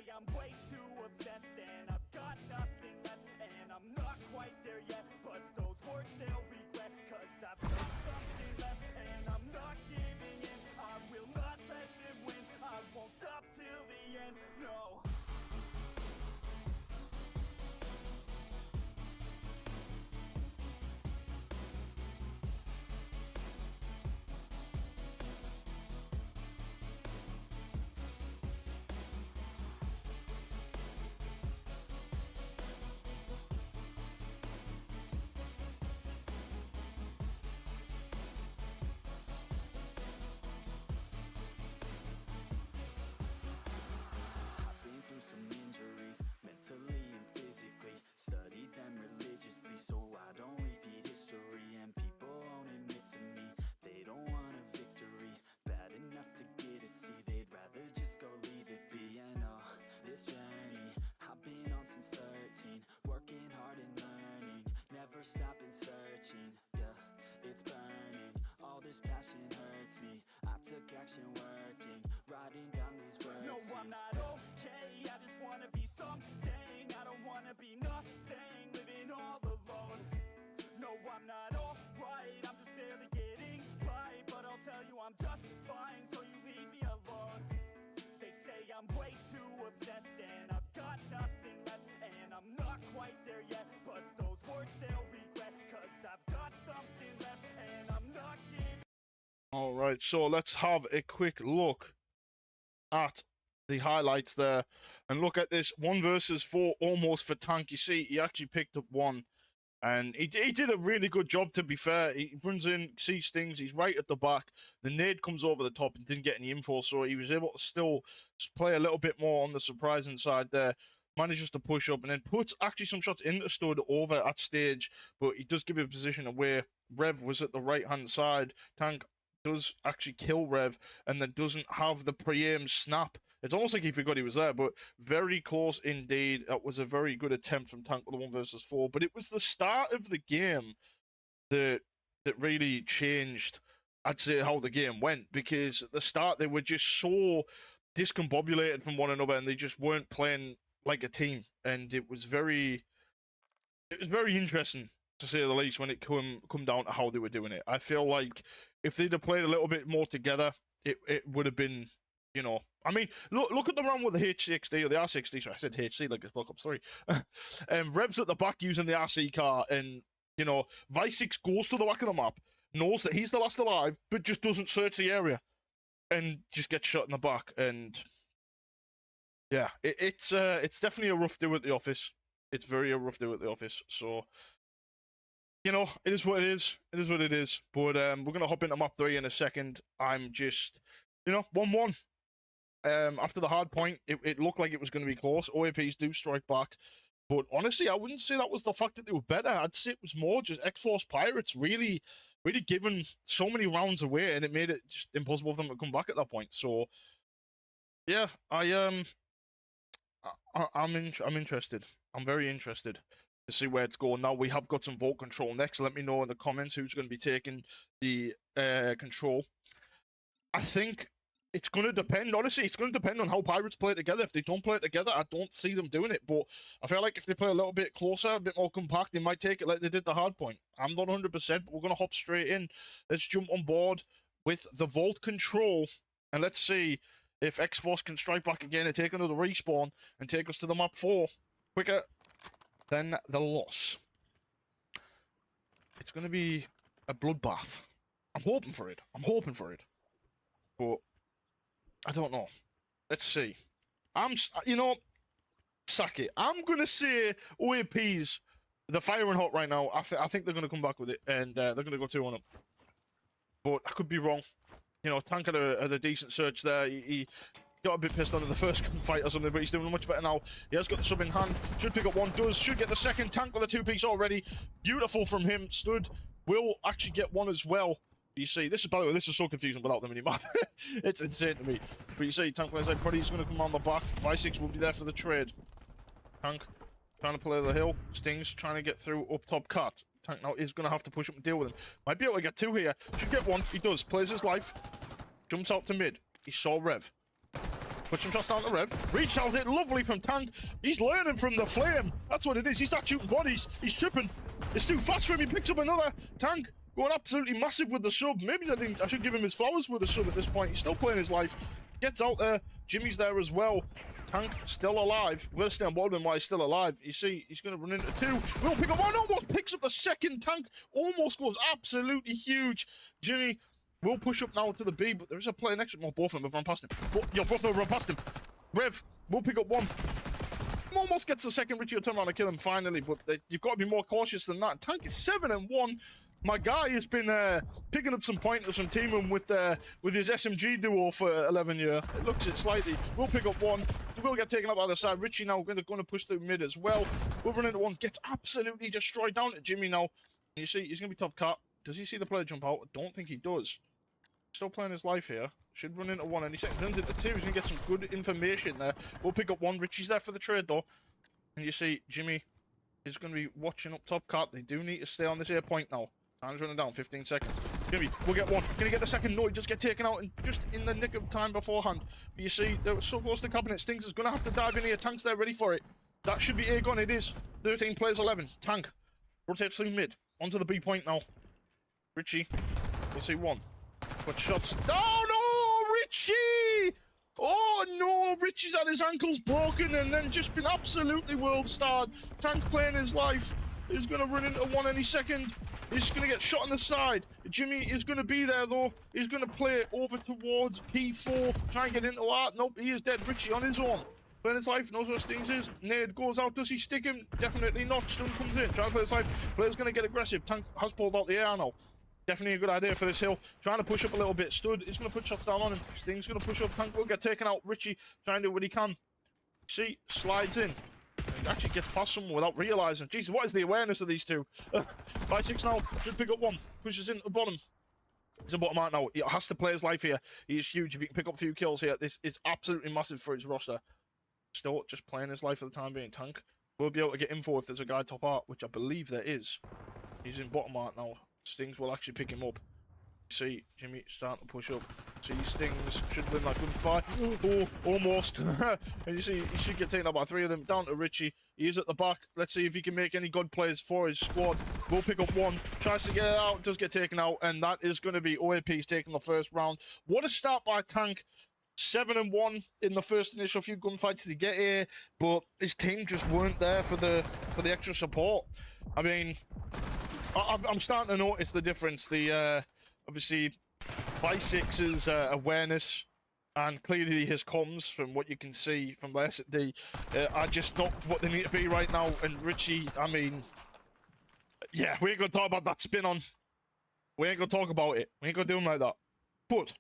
Stopping searching, yeah, it's burning. All this passion hurts me. I took action working, writing down these words. No, I'm not okay, I just wanna be something. I don't wanna be nothing, living all alone. No, I'm not alright, I'm just barely getting by. But I'll tell you I'm just fine, so you leave me alone. They say I'm way too obsessed and I've got nothing left. And I'm not quite there yet, but those words they'll regret. Cause I've got something left and I'm not giving. Alright, so let's have a quick look at the highlights there. And look at this. 1 versus 4 almost for Tank. You see, he actually picked up 1. And he did a really good job, to be fair. He runs in, sees things, he's right at the back. The nade comes over the top and didn't get any info, so he was able to still play a little bit more on the surprising side there. Manages to push up and then puts actually some shots into Stud over at stage, but he does give a position away. Rev was at the right-hand side. Tank does actually kill Rev and then doesn't have the pre-aim snap. It's almost like he forgot he was there, but very close indeed. That was a very good attempt from Tank with the 1 versus 4. But it was the start of the game that really changed, I'd say, how the game went. Because at the start, they were just so discombobulated from one another and they just weren't playing like a team. And it was very interesting, to say the least, when it come down to how they were doing it. I feel like if they'd have played a little bit more together, it would have been, you know, I mean, look at the run with the H60 or the R60. Sorry, I said HC like it's Black Ops 3. Rev's at the back using the RC car, and you know, Vice6 goes to the back of the map, knows that he's the last alive, but just doesn't search the area, and just gets shot in the back. And yeah, it's definitely a rough do at the office. It's very a rough do at the office. So, you know, it is what it is. It is what it is. But we're gonna hop into map 3 in a second. I'm just, you know, 1-1. After the hard point, it looked like it was going to be close. OAPs do strike back, but honestly, I wouldn't say that was the fact that they were better. I'd say it was more just X-Force Pirates really giving so many rounds away, and it made it just impossible for them to come back at that point. So, yeah, I'm interested. I'm very interested to see where it's going. Now we have got some vault control next. Let me know in the comments who's going to be taking the control. I think it's going to depend, honestly, it's going to depend on how Pirates play together. If they don't play it together, I don't see them doing it. But I feel like if they play a little bit closer, a bit more compact, they might take it like they did the hard point. I'm not 100%, but we're going to hop straight in. Let's jump on board with the vault control. And let's see if X-Force can strike back again and take another respawn and take us to the map 4 quicker than the loss. It's going to be a bloodbath. I'm hoping for it. But I don't know. Let's see. You know, sack it. I'm going to say OAP's, they're firing hot right now. I think they're going to come back with it, and they're going to go 2-1 up. But I could be wrong. You know, Tank had a decent search there. He got a bit pissed on in the first fight or something, but he's doing much better now. He has got the sub in hand. Should pick up one. Should get the second. Tank with a 2-piece already. Beautiful from him. Stud will actually get one as well. You see, this is, by the way, this is so confusing without the minimap. It's insane to me. But you see, Tank plays like Putty's going to come on the back. Vice6 will be there for the trade. Tank trying to play the hill. Stings trying to get through up top cut. Tank now is going to have to push up and deal with him. Might be able to get 2 here. Should get 1. He does. Plays his life. Jumps out to mid. He saw Rev. Put some shots down to Rev. Reach out it. Lovely from Tank. He's learning from the flame. That's what it is. He's not shooting bodies. He's tripping. It's too fast for him. He picks up another. Tank going absolutely massive with the sub. Maybe I should give him his flowers with the sub at this point. He's still playing his life. Gets out there. Jimmy's there as well. Tank still alive. We'll stay on board with him while he's still alive. You see, he's going to run into 2. Will pick up 1. Almost picks up the second. Tank almost goes absolutely huge. Jimmy will push up now to the B, but there is a player next to him. Oh, both of them have run past him. Both of them have run past him. Rev will pick up 1. Almost gets the second. Richie will turn around and kill him finally, but you've got to be more cautious than that. Tank is 7-1. My guy has been picking up some pointers from teaming with his SMG duo for 11 years. It looks it slightly. We'll pick up 1. We'll get taken up by the side. Richie now going to push through mid as well. We'll run into 1. Gets absolutely destroyed down to Jimmy now. And you see, he's going to be top cut. Does he see the player jump out? I don't think he does. Still playing his life here. Should run into 1 any second. Runs into 2. He's going to get some good information there. We'll pick up 1. Richie's there for the trade though. And you see, Jimmy is going to be watching up top cut. They do need to stay on this A point now. Time's running down, 15 seconds. Jimmy will get 1. Gonna get the second. No, he just get taken out and just in the nick of time beforehand. But you see, they were so close to cabinet. Stings is gonna have to dive in here. Tank's there ready for it. That should be A gun. It is. 13 plays 11. Tank rotates through mid. Onto the B point now. Richie. We'll see 1. But shots. Oh no! Richie! Oh no! Richie's had his ankles broken and then just been absolutely world starred. Tank playing his life. He's gonna run into 1 any second. He's going to get shot on the side. Jimmy is going to be there, though. He's going to play it over towards P4. Try and get into art. Nope, he is dead. Richie on his own. Playing his life, knows what Stings is. Nade goes out, does he stick him? Definitely not. Stun comes in, trying to play his life. Player's going to get aggressive. Tank has pulled out the air now. Definitely a good idea for this hill. Trying to push up a little bit. Stud is going to put shots down on him. Sting's going to push up. Tank will get taken out. Richie trying to do what he can. See, slides in. He actually gets past someone without realizing. Jesus, what is the awareness of these two? 5-6 now. Should pick up one. Pushes in at the bottom. He's a bottom out now. He has to play his life here. He is huge. If he can pick up a few kills here, this is absolutely massive for his roster. Still just playing his life for the time being. Tank will be able to get info if there's a guy top art, which I believe there is. He's in bottom art now. Stings will actually pick him up. See, Jimmy starting to push up. See, Stings should win that gunfight. Oh, almost. And you see, he should get taken out by 3 of them. Down to Richie. He is at the back. Let's see if he can make any good plays for his squad. Will pick up one. Tries to get it out. Does get taken out. And that is going to be OAP's taking the first round. What a start by Tank. 7-1 in the first initial few gunfights to get here. But his team just weren't there for the extra support. I mean, I'm starting to notice the difference. The obviously, Bi6's awareness and clearly his comms, from what you can see from the S&D, are just not what they need to be right now. And Richie, I mean, yeah, we ain't gonna talk about that spin on. We ain't gonna talk about it. We ain't gonna do him like that. But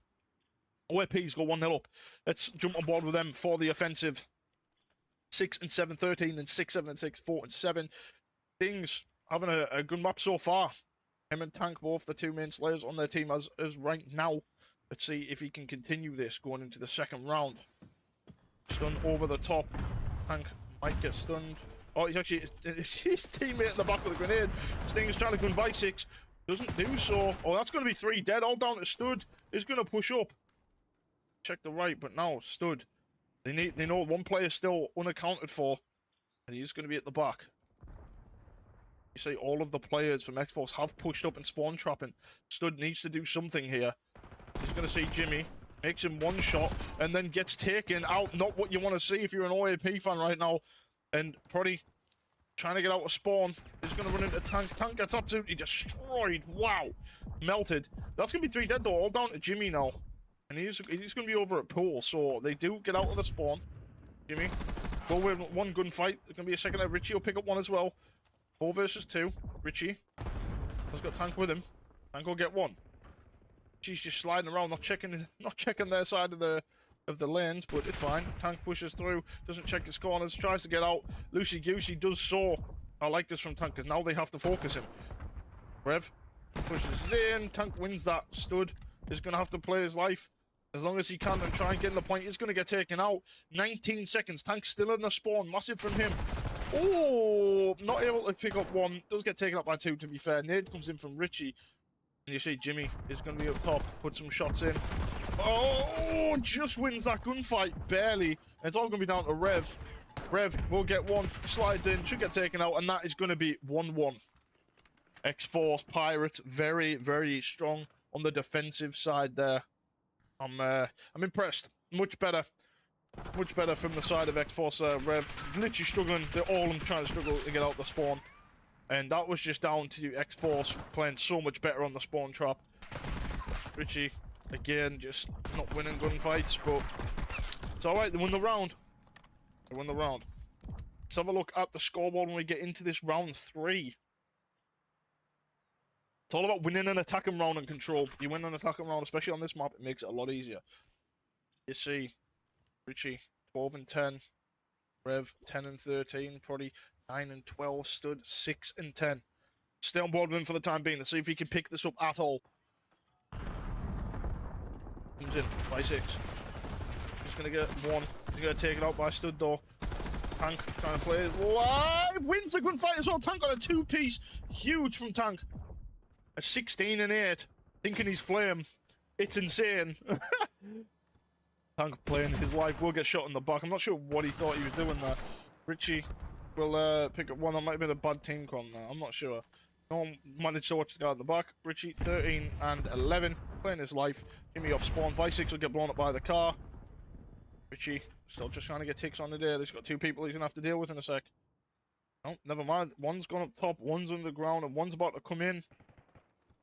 OAP's got 1-0 up. Let's jump on board with them for the offensive. 6-7, 13, and 6, 7, and 6, 4, and 7. Things having a good map so far. Him and Tank, both the 2 main slayers on their team as right now. Let's see if he can continue this going into the second round. Stun over the top. Tank might get stunned. Oh, he's actually his teammate in the back with a grenade. Sting is trying to gun Bi6. Doesn't do so. Oh, that's going to be 3 dead. All down to Stud. Is going to push up. Check the right, but now Stud. They know one player still unaccounted for, and he's going to be at the back. You see, all of the players from X-Force have pushed up and spawn trapping. Stud needs to do something here. He's going to see Jimmy, makes him 1 shot, and then gets taken out. Not what you want to see if you're an OAP fan right now. And probably trying to get out of spawn. He's going to run into Tank. Tank gets absolutely destroyed. Wow. Melted. That's going to be 3 dead, though. All down to Jimmy now. And he's going to be over at pool. So they do get out of the spawn. Jimmy. Go with 1 gunfight. There's going to be a second there. Richie will pick up 1 as well. 4 versus 2. Richie has got Tank with him. Tank will get 1. She's just sliding around, not checking their side of the lanes, but it's fine. Tank pushes through, doesn't check his corners, tries to get out. Loosey goosey does so. I like this from Tank because now they have to focus him. Rev pushes in. Tank wins that. Stud is going to have to play his life as long as he can and try and get in the point. He's going to get taken out. 19 seconds. Tank's still in the spawn. Massive from him. Oh, not able to pick up 1. Does get taken up by 2, to be fair. Nade comes in from Richie. And you see Jimmy is going to be up top. Put some shots in. Oh, just wins that gunfight. Barely. It's all going to be down to Rev. Rev will get 1. Slides in. Should get taken out. And that is going to be 1-1. X-Force Pirates. Very, very strong on the defensive side there. I'm impressed. Much better. Much better from the side of X-Force. Rev literally struggling. They're all trying to struggle to get out the spawn. And that was just down to X-Force playing so much better on the spawn trap. Richie, again, just not winning gunfights, but it's alright. They won the round. They won the round. Let's have a look at the scoreboard when we get into this round 3. It's all about winning an attacking round and control. You win an attacking round, especially on this map, it makes it a lot easier. You see, Richie, 12 and 10. Rev, 10 and 13. Probably 9 and 12. Stud, 6 and 10. Stay on board with him for the time being. Let's see if he can pick this up at all. Comes in by 6. He's going to get 1. He's going to take it out by Stud, though. Tank trying to play it live. Wins the gunfight as well. Tank got a 2-piece. Huge from Tank. A 16 and 8. Thinking he's flame. It's insane. Tank playing his life. Will get shot in the back. I'm not sure what he thought he was doing there. Richie will pick up 1. That might have been a bad team con there. I'm not sure. No one managed to watch the guy in the back. Richie, 13 and 11. Playing his life. Jimmy off spawn. Vi6 will get blown up by the car. Richie still just trying to get ticks on the day. He's got 2 people he's going to have to deal with in a sec. No, never mind. 1's gone up top. 1's underground. And 1's about to come in.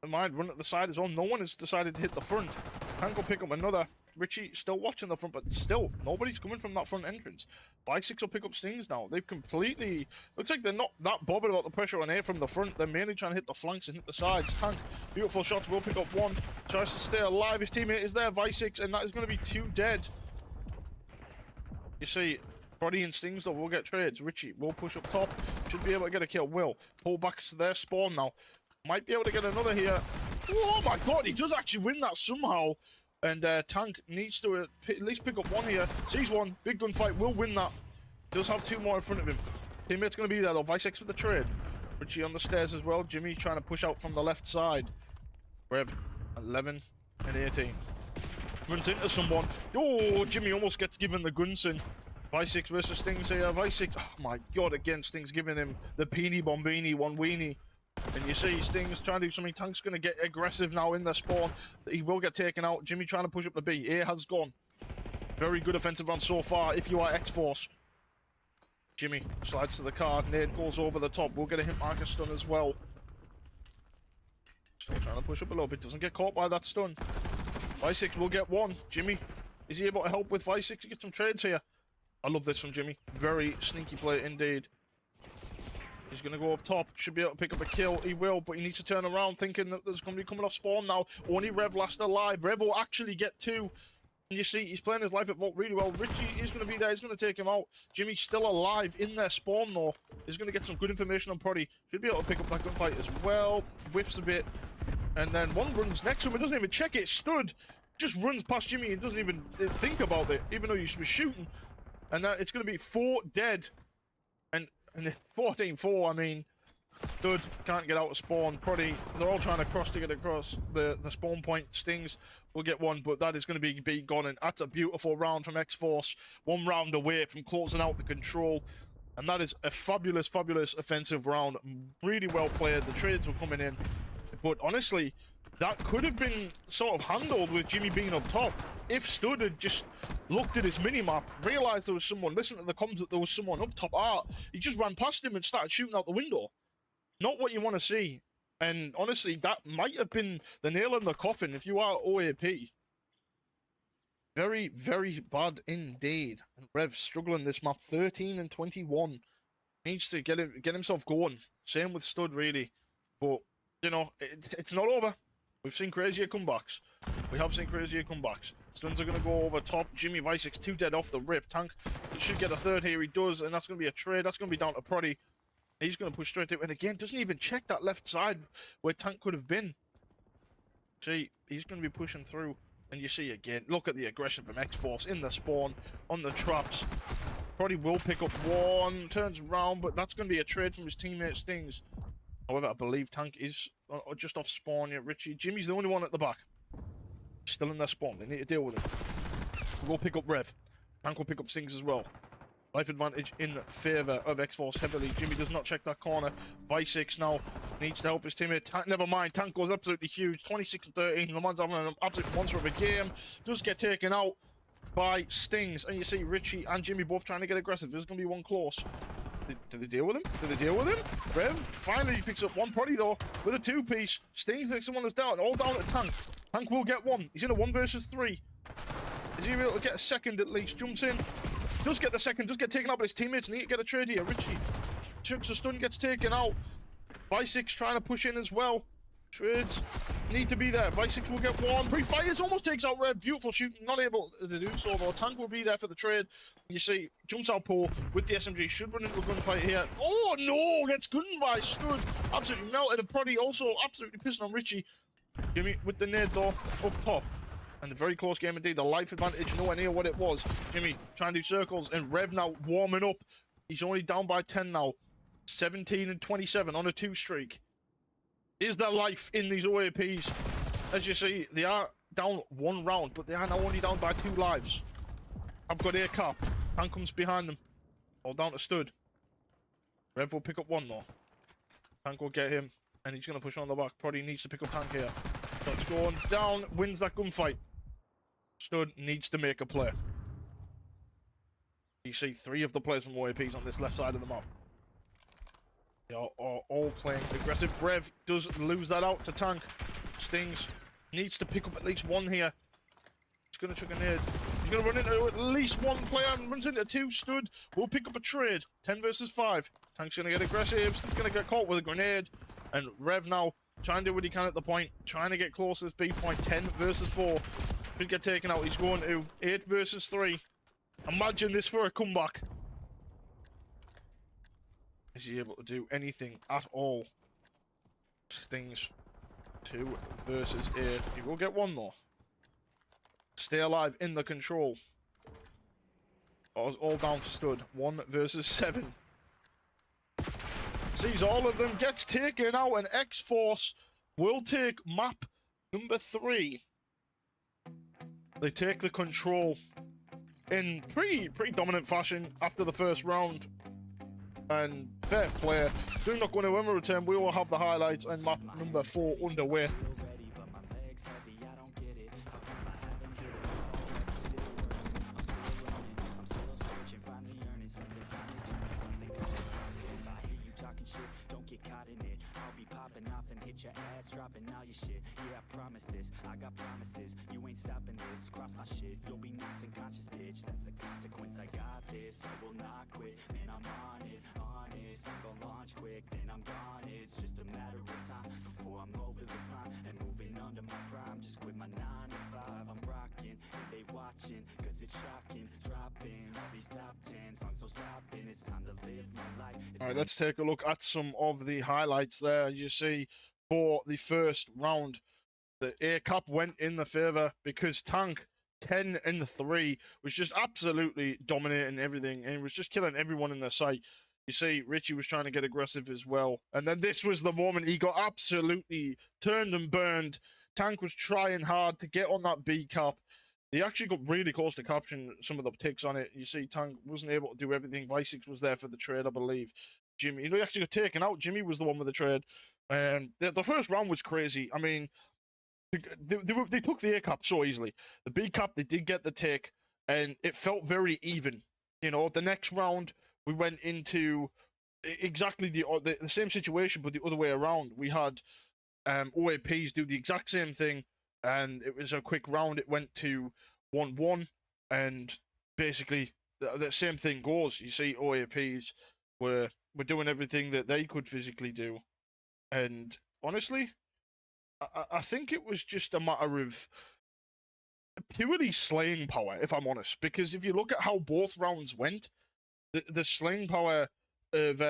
Never mind. Run at the side as well. No one has decided to hit the front. Tank will pick up another. Richie still watching the front, but still, nobody's coming from that front entrance. Bi6 will pick up Stings now. They've completely... Looks like they're not that bothered about the pressure on A from the front. They're mainly trying to hit the flanks and hit the sides. Tank, beautiful shots, will pick up one. Tries to stay alive. His teammate is there, Vi6, and that is going to be 2 dead. You see, Broddy and Stings, though, will get trades. Richie will push up top. Should be able to get a kill. Will pull back to their spawn now. Might be able to get another here. Oh my god, he does actually win that somehow. And Tank needs to at least pick up one here. Sees one. Big gunfight. Will win that. Does have 2 more in front of him. Teammate's going to be there though. Vi6 for the trade. Richie on the stairs as well. Jimmy trying to push out from the left side. Rev 11 and 18. Runs into someone. Oh, Jimmy almost gets given the Gunson. Vi6 versus Stings here. Vi6. Oh my god, again, Stings giving him the Peeny Bombini one weenie. And you see Stings trying to do something. Tank's going to get aggressive now in the spawn. He will get taken out. Jimmy trying to push up the B. A has gone. Very good offensive run so far if you are X-Force. Jimmy slides to the card. Nade goes over the top. We'll get a hit marker stun as well. Still trying to push up a little bit. Doesn't get caught by that stun. Vi6 will get one. Jimmy, is he able to help with Vi6 to get some trades here? I love this from Jimmy. Very sneaky play indeed. He's going to go up top. Should be able to pick up a kill. He will, but he needs to turn around thinking that there's going to be coming off spawn now. Only Rev last alive. Rev will actually get 2. And you see, he's playing his life at Vault really well. Richie is going to be there. He's going to take him out. Jimmy's still alive in their spawn, though. He's going to get some good information on Proddy. Should be able to pick up that gunfight as well. Whiffs a bit. And then one runs next to him. He doesn't even check it. Stood. Just runs past Jimmy and doesn't even think about it, even though you should be shooting. And it's going to be 4 dead. And 14-4, I mean, Stood can't get out of spawn. Proddy, they're all trying to cross to get across the spawn point. Stings will get one, but that is going to be gone. And that's a beautiful round from X-Force. 1 round away from closing out the control. And that is a fabulous, fabulous offensive round. Really well played. The trades were coming in. But honestly, that could have been sort of handled with Jimmy being up top. If Stood had just looked at his minimap, realized there was someone, listened to the comms that there was someone up top, he just ran past him and started shooting out the window. Not what you want to see. And honestly, that might have been the nail in the coffin if you are OAP. Very, very bad indeed. And Rev struggling this map, 13 and 21. Needs to get himself going. Same with Stood, really. But, you know, it's not over. We've seen crazier comebacks. We have seen crazier comebacks. Stuns are going to go over top. Jimmy Vi6, 2 dead off the rip. Tank should get a 3rd here. He does, and that's going to be a trade. That's going to be down to Proddy. He's going to push straight through. And again, doesn't even check that left side where Tank could have been. See, he's going to be pushing through. And you see again, look at the aggression from X-Force in the spawn, on the traps. Proddy will pick up one, turns around, but that's going to be a trade from his teammate Stings. However, I believe Tank is just off spawn. Yeah, Richie. Jimmy's the only one at the back. Still in their spawn. They need to deal with him. We'll pick up Rev. Tank will pick up Stings as well. Life advantage in favour of X-Force heavily. Jimmy does not check that corner. Vi6 now needs to help his teammate. Tank, never mind. Tank goes absolutely huge. 26 and 13. The man's having an absolute monster of a game. Does get taken out by Stings. And you see Richie and Jimmy both trying to get aggressive. There's going to be one close. Did they deal with him? Did they deal with him? Rev finally picks up one Proddy though with a 2-piece. Stings makes someone that's down. All down at Tank. Tank will get one. He's in a 1 versus 3. Is he able to get a second at least? Jumps in. Does get the second. Does get taken out, but his teammates need to get a trade here. Richie chucks a stun, gets taken out. Vi6 trying to push in as well. Trades need to be there. Vi6 will get one. Pre-fires almost takes out Rev. Beautiful shooting. Not able to do so though. Tank will be there for the trade. You see, jumps out Pool with the SMG. Should run into a gunfight here. Oh no! Gets gunned by Stood. Absolutely melted. And Proddy also absolutely pissing on Richie. Jimmy with the nade though. Up top. And a very close game indeed. The life advantage nowhere near what it was. Jimmy trying to do circles. And Rev now warming up. He's only down by 10 now. 17 and 27 on a 2 streak. Is there life in these OAPs? As you see, they are down 1 round, but they are now only down by 2 lives. I've got A cap. Tank comes behind them. All down to Stood. Rev will pick up 1 though. Tank will get him, and he's going to push on the back. Proddy needs to pick up Tank here. That's going down, wins that gunfight. Stood needs to make a play. You see 3 of the players from OAPs on this left side of the map. They are all playing aggressive. Rev does lose that out to Tank. Stings needs to pick up at least 1 here. He's going to chuck a nade. He's going to run into at least one player and runs into two. Stud will pick up a trade. 10 versus 5. Tank's going to get aggressive. Stud's going to get caught with a grenade. And Rev now trying to do what he can at the point. Trying to get close to this B point. 10 versus 4. Should get taken out. He's going to 8 versus 3. Imagine this for a comeback. Is he able to do anything at all? Things 2 versus 8. He will get 1 though. Stay alive in the control. That was all down to Stud. 1 versus 7. Sees all of them, gets taken out, and X-Force will take map number 3. They take the control in pretty dominant fashion after the first round. And fair play. They're not going to win. We return. We will have the highlights and map number 4 underway. Your ass dropping all your shit. Yeah, I promise this. I got promises. You ain't stopping this. Cross my shit. You'll be knocked unconscious, bitch. That's the consequence. I got this. I will not quit. Man, I'm on it. Honest. I'm gonna launch quick. Then I'm gone. It's just a matter of time before I'm over the climb and moving under my prime. Just quit my 9 to 5. I'm rocking. And they watching. Cause it's shocking. Dropping all these top 10 songs. So stopping. It's time to live my life. Alright, let's take a look at some of the highlights there. You see, for the first round, the A cap went in the favor because Tank 10 in the 3 was just absolutely dominating everything and was just killing everyone in their sight. You see, Richie was trying to get aggressive as well, and then this was the moment he got absolutely turned and burned. Tank was trying hard to get on that B cap. He actually got really close to capturing some of the ticks on it. You see, Tank wasn't able to do everything. Visix was there for the trade, I believe. Jimmy, he actually got taken out. Jimmy was the one with the trade. And the first round was crazy. I mean, they took the A cap so easily. The B cap, they did get the take, and it felt very even. You know, the next round, we went into exactly the same situation, but the other way around. We had OAPs do the exact same thing, and it was a quick round. It went to 1-1, and basically the same thing goes. You see, OAPs were doing everything that they could physically do. And honestly, I think it was just a matter of purely slaying power, if I'm honest. Because if you look at how both rounds went, the slaying power of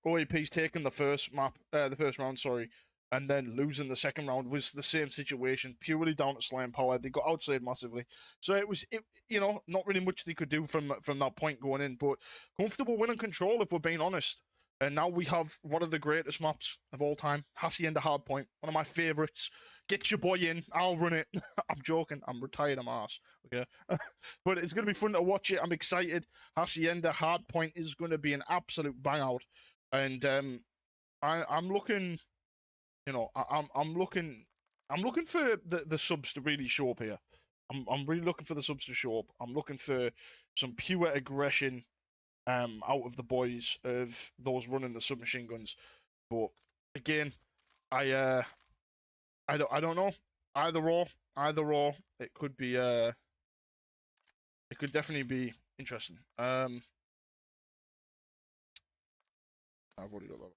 OAP's taking the first round, sorry, and then losing the second round was the same situation, purely down to slaying power. They got outslayed massively. So it was, you know, not really much they could do from that point going in, but comfortable win and control, if we're being honest. And now we have one of the greatest maps of all time, Hacienda Hardpoint, one of my favorites. Get your boy in, I'll run it. I'm joking, I'm retired, I'm arse. Okay, but it's going to be fun to watch it. I'm excited. Hacienda Hardpoint is going to be an absolute bang out, and I'm looking, you know, I'm looking for the subs to really show up here. I'm really looking for the subs to show up. I'm looking for some pure aggression out of the boys of those running the submachine guns. But again, I don't know. Either or. It could be it could definitely be interesting. I've already got that.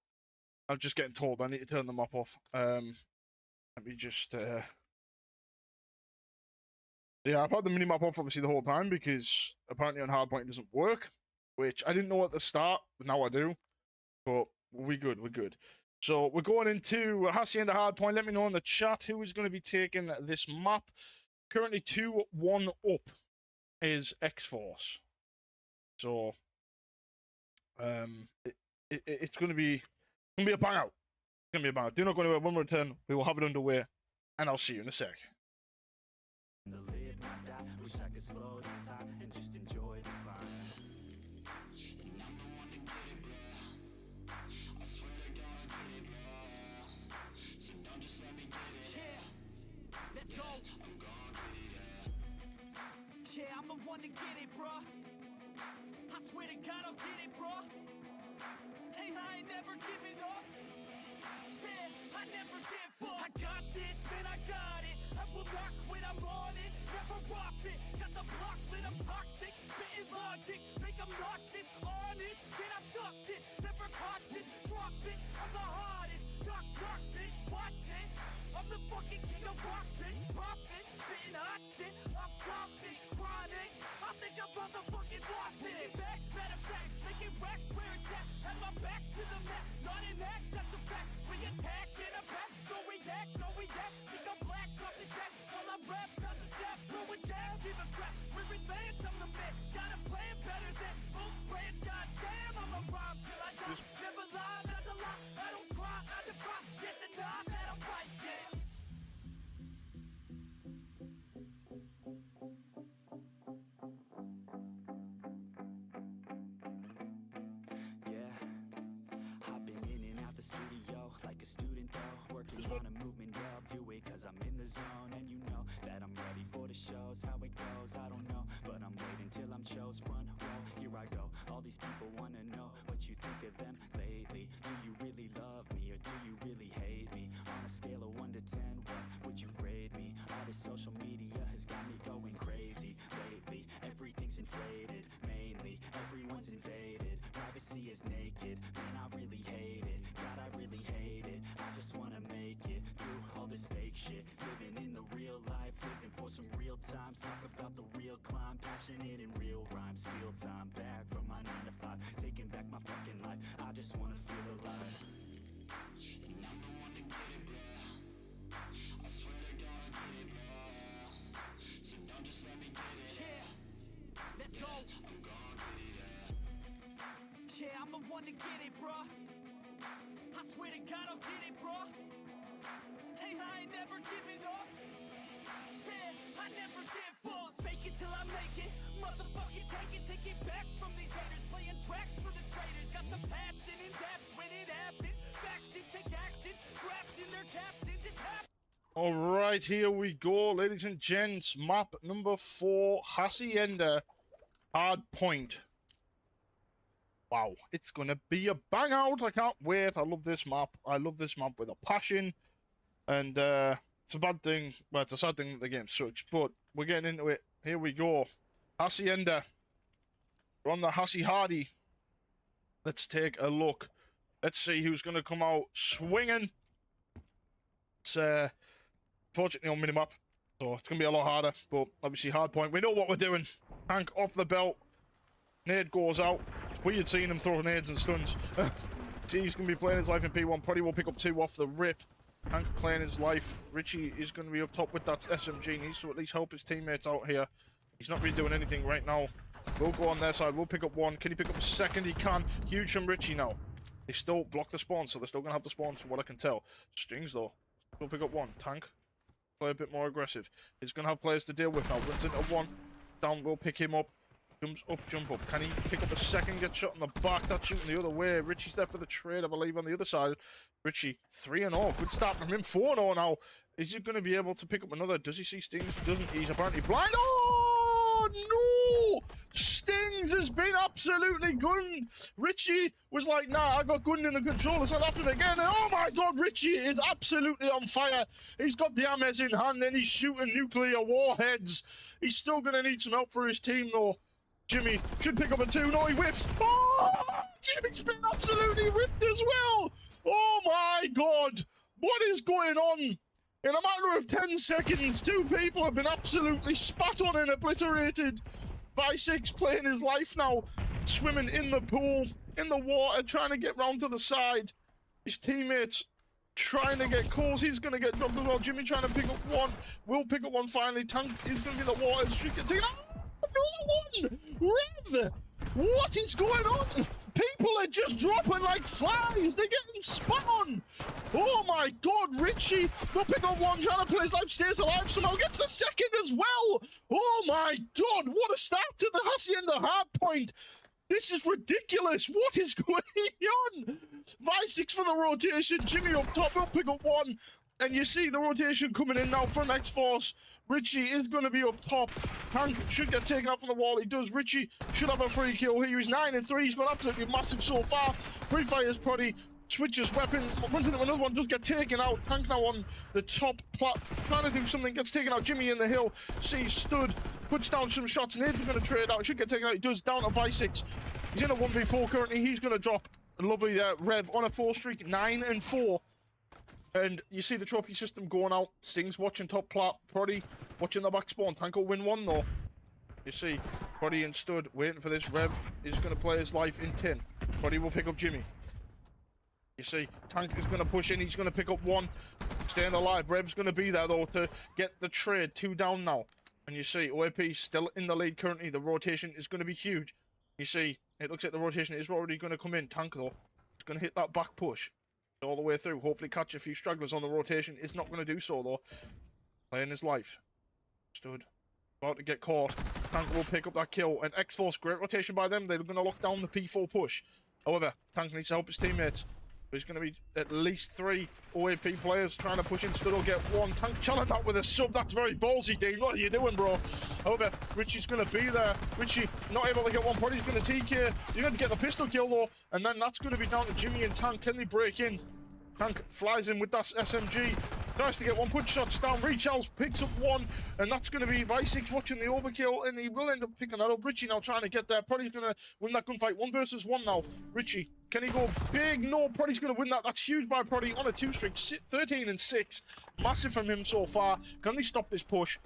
I'm just getting told I need to turn the map off. Let me just yeah, I've had the minimap off obviously the whole time because apparently on Hardpoint it doesn't work. Which I didn't know at the start, but now I do. But we're good, we're good. So we're going into Hacienda Hardpoint. Let me know in the chat who is going to be taking this map. Currently 2-1 up is X-Force. So it's going to be a bang out. It's going to be a bang out. Do not go anywhere. When we return, we will have it underway, and I'll see you in a sec. Wish I could slow down time and just enjoy the climb. Let's go. Yeah, I'm the one to get it, bruh. I swear to God I'll get it, bruh. Hey, I ain't never giving up. Yeah, I never give up. I got this, man, I got it. I will not quit, I'm on it. Never nauseous, honest, can I stop this? Never cautious, drop it, I'm the hardest. Knock, knock, bitch, watch it. I'm the fucking king of rock, bitch. Profit, spitting hot shit. Off topic, chronic. I think I'm motherfucking lost it. Back, matter of fact, making racks where it's at. Have my back to the map, not an act, that's a fact. We attack in a back, no react, no react. Think I'm black, off his back. While I rap, not to snap, throw a jab, give a crap. We're advanced, I'm the man. Got a plan better than most brands. Goddamn, I'm a rhyme till I die. Never lie, that's a lie. I don't try, I defy. Get your nod, that I'm right, yeah. Like a student though, working on a movement, yeah, I'll do it cause I'm in the zone. And you know that I'm ready for the shows. How it goes, I don't know, but I'm waiting till I'm chose. Front row, here I go. All these people wanna know what you think of them lately. Do you really love me or do you really hate me? On a scale of 1 to 10, what would you grade me? All this social media has got me going crazy lately. Everything's inflated, mainly everyone's invaded. Privacy is naked, man, I really hate it. God, I really hate it. I just wanna make it through all this fake shit. Living in the real life, living for some real times. Talk about the real climb, passionate in real rhymes. Steal time back from my 9 to 5, taking back my fucking life. I just wanna feel alive. And I'm the one to get it, bro. I swear to God, I get it, bro. So don't just let me get it. Yeah, let's go. I'm gonna get it, yeah, I'm the one to get it, bro. I swear to God I'll get it, bro. Hey, I ain't never giving up. Yeah, I never give up. Fake it till I make it. Motherfucking take it back from these haters. Playing tracks for the traitors. Got the passion in depths when it happens. Factions take actions. Drafting their captains. It's happening. All right, here we go, ladies and gents. Map number 4, Hacienda, Hard Point. Wow, it's gonna be a bang out. I can't wait. I love this map. I love this map with a passion. And it's a bad thing. Well, it's a sad thing that the game sucks, but we're getting into it. Here we go. Hacienda. We're on the Hassi Hardy. Let's take a look. Let's see who's gonna come out swinging. It's fortunately on minimap, so it's gonna be a lot harder, but obviously hard point. We know what we're doing. Tank off the belt. Nade goes out. It's weird seeing him throw nades and stuns. See, he's going to be playing his life in P1. Probably will pick up 2 off the rip. Tank playing his life. Richie is going to be up top with that SMG. Needs to at least help his teammates out here. He's not really doing anything right now. We'll go on their side. We'll pick up 1. Can he pick up a second? He can. Huge from Richie now. They still block the spawn, so they're still going to have the spawns from what I can tell. Strings, though. We'll pick up 1. Tank. Play a bit more aggressive. He's going to have players to deal with now. Runs into 1. Down, we'll pick him up. Jumps up, jump up. Can he pick up a second? Get shot in the back. That's shooting the other way. Richie's there for the trade, I believe, on the other side. Richie, 3-0. Good start from him. 4-0 now. Is he going to be able to pick up another? Does he see Stings? Doesn't. He's apparently blind. Oh, no! Stings has been absolutely gunned. Richie was like, nah, I got gunned in the controller, so that happened again. And oh my God, Richie is absolutely on fire. He's got the Ames in hand and he's shooting nuclear warheads. He's still going to need some help for his team, though. Jimmy should pick up a 2. No, he whiffs. Oh, Jimmy's been absolutely whipped as well. Oh my God. What is going on? In a matter of 10 seconds, 2 people have been absolutely spat on and obliterated. Bi6 playing his life now. Swimming in the pool, in the water, trying to get round to the side. His teammates trying to get calls. He's going to get dropped as well. Jimmy trying to pick up 1. Will pick up 1 finally. Tank is going to be in the water. Streak it. Another 1! Rev! What is going on? People are just dropping like flies. They're getting spun on. Oh my God, Richie. They'll pick up 1, trying to play his life, stays alive somehow. Gets the second as well. Oh my God, what a start to the Hacienda hard point. This is ridiculous. What is going on? Vi6 for the rotation. Jimmy up top. He'll pick up 1. And you see the rotation coming in now from X-Force. Richie is going to be up top. Tank should get taken out from the wall. He does. Richie should have a free kill here. He's 9-3. He's gone absolutely massive so far. Pre-fires Proddy. Switches weapon. Runs into another one. Does get taken out. Tank now on the top plat. Trying to do something. Gets taken out. Jimmy in the hill. See stood. puts down some shots. Nade's going to trade out. He should get taken out. He does, down to Visix. He's in a 1v4 currently. He's going to drop a lovely Rev on a 4 streak, 9 and 4. And you see the trophy system going out. Stings watching top plat. Proddy watching the back spawn. Tank will win one though. You see, Proddy and Stud waiting for this. Rev is going to play his life in 10. Proddy will pick up Jimmy. You see, Tank is going to push in. He's going to pick up one. Staying alive. Rev's going to be there, though, to get the trade. 2 down now. And you see, OAP still in the lead currently. The rotation is going to be huge. You see, it looks like the rotation is already going to come in. Tank, though, is going to hit that back push all the way through. Hopefully catch a few stragglers on the rotation. Is not going to do so, though. Playing his life. Stud. About to get caught. Tank will pick up that kill. And X-Force, great rotation by them. They're going to lock down the P4 push. However, Tank needs to help his teammates. There's going to be at least 3 OAP players trying to push in. Stud will get 1. Tank challenge that with a sub. That's very ballsy, Dean. What are you doing, bro? However, Richie's going to be there. Richie not able to get one. Proddy's going to TK. You're going to get the pistol kill, though. And then that's going to be down to Jimmy and Tank. Can they break in? Tank flies in with that SMG. Tries to get one, put shots down, recharges, picks up 1, and that's going to be Visix watching the overkill, and he will end up picking that up. Richie now trying to get there. Proddy's going to win that gunfight. 1 versus 1 now. Richie, can he go big? No, Proddy's going to win that. That's huge by Proddy on a 2 streak. 13 and 6. Massive from him so far. Can they stop this push?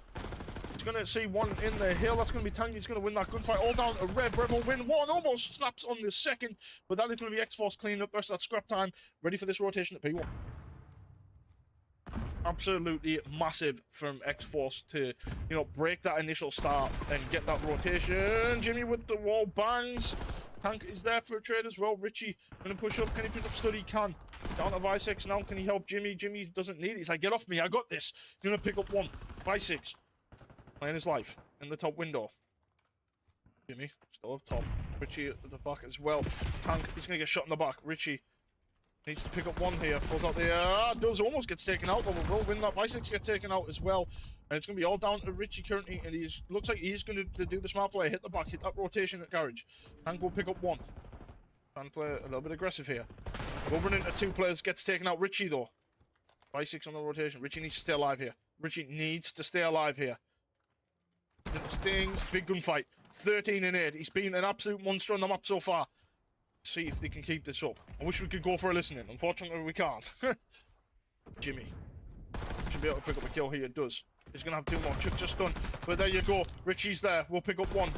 He's going to see 1 in the hill. That's going to be Tank. He's going to win that gunfight. All down to Rev. Rev will win 1. Almost snaps on the 2nd, but that is going to be X-Force cleaning up the rest of that scrap time. Ready for this rotation at P1. Absolutely massive from X-Force to, you know, break that initial start and get that rotation. Jimmy with the wall bangs. Tank is there for a trade as well. Richie going to push up. Can he pick up Stud? He can. Down to Visix now. Can he help Jimmy? Jimmy doesn't need it. He's like, get off me. I got this. He's going to pick up 1. Visix playing his life in the top window. Jimmy still up top. Richie at the back as well. Tank is going to get shot in the back. Richie needs to pick up 1 here. Pulls out the does almost gets taken out, but will win that. Visix gets taken out as well. And it's going to be all down to Richie currently. And he's looks like he's going to do the smart play. Hit the back, hit that rotation at garage. Tank will pick up 1. Trying to play a little bit aggressive here. We'll run into 2 players. Gets taken out. Richie though. Visix on the rotation. Richie needs to stay alive here. Richie needs to stay alive here. Stings. Big gunfight. 13 and 8. He's been an absolute monster on the map so far. See if they can keep this up. I wish we could go for a listening. Unfortunately, we can't. Jimmy should be able to pick up a kill here. It does. He's going to have 2 more. Chuck just done. But there you go. Richie's there. We'll pick up 1.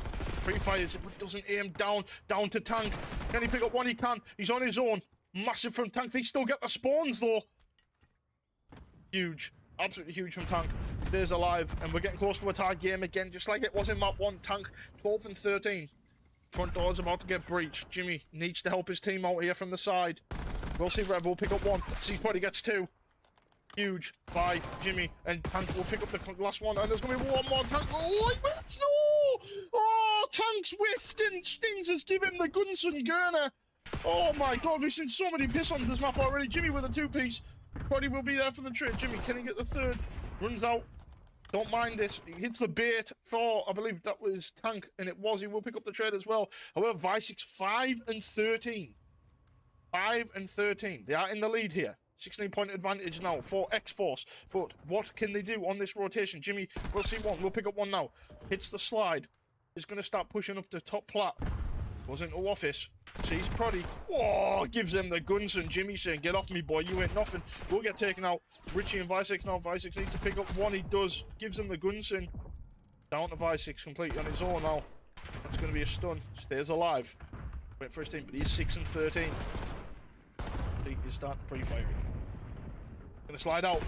Pre-fires. It doesn't aim down. Down to Tank. Can he pick up 1? He can. He's on his own. Massive from Tank. They still get the spawns, though. Huge. Absolutely huge from Tank. Stays alive. And we're getting close to a tie game again. Just like it was in map 1. Tank 12 and 13. Front door's about to get breached. Jimmy needs to help his team out here from the side. We'll see Rev will pick up 1. Sees Proddy gets 2. Huge by Jimmy. And Tank will pick up the last one. And there's going to be 1 more. Tank. Oh, he whiffs. No! Oh, Tank's whiffed. And Stings has given him the Gunson Gurner. Oh my god, we've seen so many piss on this map already. Jimmy with a 2-piece. Proddy will be there for the trade. Jimmy, can he get the 3rd? Runs out. Don't mind this. He hits the bait for, I believe that was Tank, and it was. He will pick up the trade as well. However, Visix 5 and 13. 5 and 13. They are in the lead here. 16-point advantage now for X-Force. But what can they do on this rotation? Jimmy will see 1. We'll pick up 1 now. Hits the slide. He's going to start pushing up the top plat. Goes into office. Sees Proddy. Oh, gives them the guns, and Jimmy saying, get off me, boy, you ain't nothing. We'll get taken out. Richie and Visix now. Visix needs to pick up 1. He does. Gives him the guns in. Down to Visix completely on his own now. That's going to be a stun. Stays alive. Wait for his team, but he's 6 and 13. He is starting pre-firing. Going to slide out.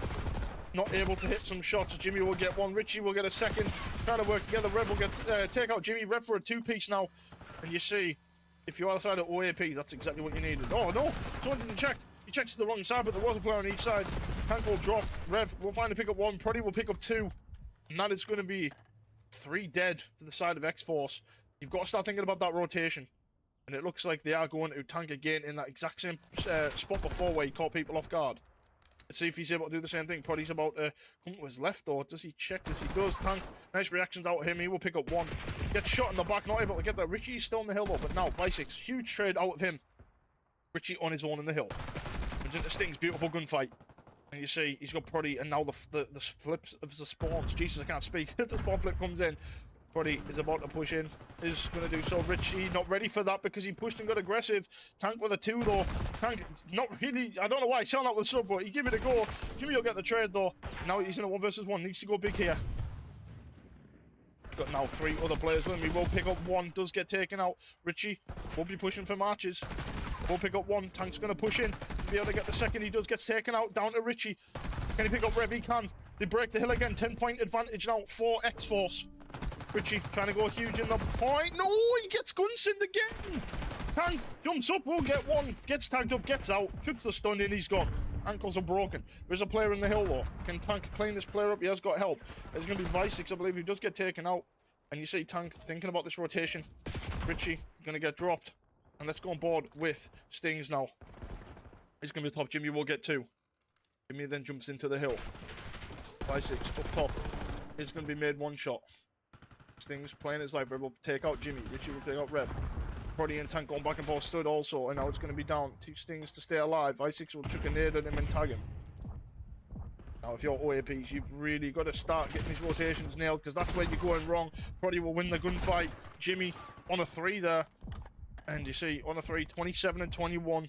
Not able to hit some shots. Jimmy will get 1. Richie will get a 2nd. Trying to work together. Rev will get take out Jimmy. Rev for a 2-piece now. And you see, if you're outside of OAP, that's exactly what you needed. Oh, no! Someone didn't check. He checks to the wrong side, but there was a player on each side. Tank will drop. Rev will finally pick up 1. Proddy will pick up 2. And that is going to be 3 dead to the side of X-Force. You've got to start thinking about that rotation. And it looks like they are going to Tank again in that exact same spot before where he caught people off guard. Let's see if he's able to do the same thing. Proddy's about to come to his left, though. Does he check this? He does. Tank, nice reactions out of him. He will pick up 1. Gets shot in the back, not able to get that. Richie's still in the hill, though. But now, Visix, huge trade out of him. Richie on his own in the hill. Comes into Stings, beautiful gunfight. And you see, he's got Proddy, and now the flips of the spawns. Jesus, I can't speak. The spawn flip comes in. Proddy is about to push in. Is going to do so. Richie not ready for that because he pushed and got aggressive. Tank with a 2 though. Tank not really. I don't know why he's showing that with sub, but he give it a go. Jimmy will get the trade though. Now he's in a 1 versus 1. Needs to go big here. Got now 3 other players with him. He will pick up 1. Does get taken out. Richie will be pushing for marches. Will pick up 1. Tank's going to push in. Be able to get the second. He does get taken out. Down to Richie. Can he pick up Rev? He can. They break the hill again. 10-point advantage now for X-Force. Richie trying to go huge in the point. No, he gets Gunsend again. Tank jumps up, will get 1. Gets tagged up, gets out. Chucks the stun in, he's gone. Ankles are broken. There's a player in the hill though. Can Tank clean this player up? He has got help. There's going to be Visix, I believe, who does get taken out. And you see Tank thinking about this rotation. Richie going to get dropped. And let's go on board with Stings now. He's going to be top. Jimmy will get 2. Jimmy then jumps into the hill. Visix up top. Is going to be made 1 shot. Stings playing his life. Rev will take out Jimmy. Richie will take out Rev. Proddy and Tank going back and forth stood also. And now it's going to be down 2 Stings to stay alive. Visix will chuck a nade at him and tag him. Now, if you're OAPs, you've really got to start getting these rotations nailed because that's where you're going wrong. Proddy will win the gunfight. Jimmy on a 3 there. And you see, on a 3, 27 and 21.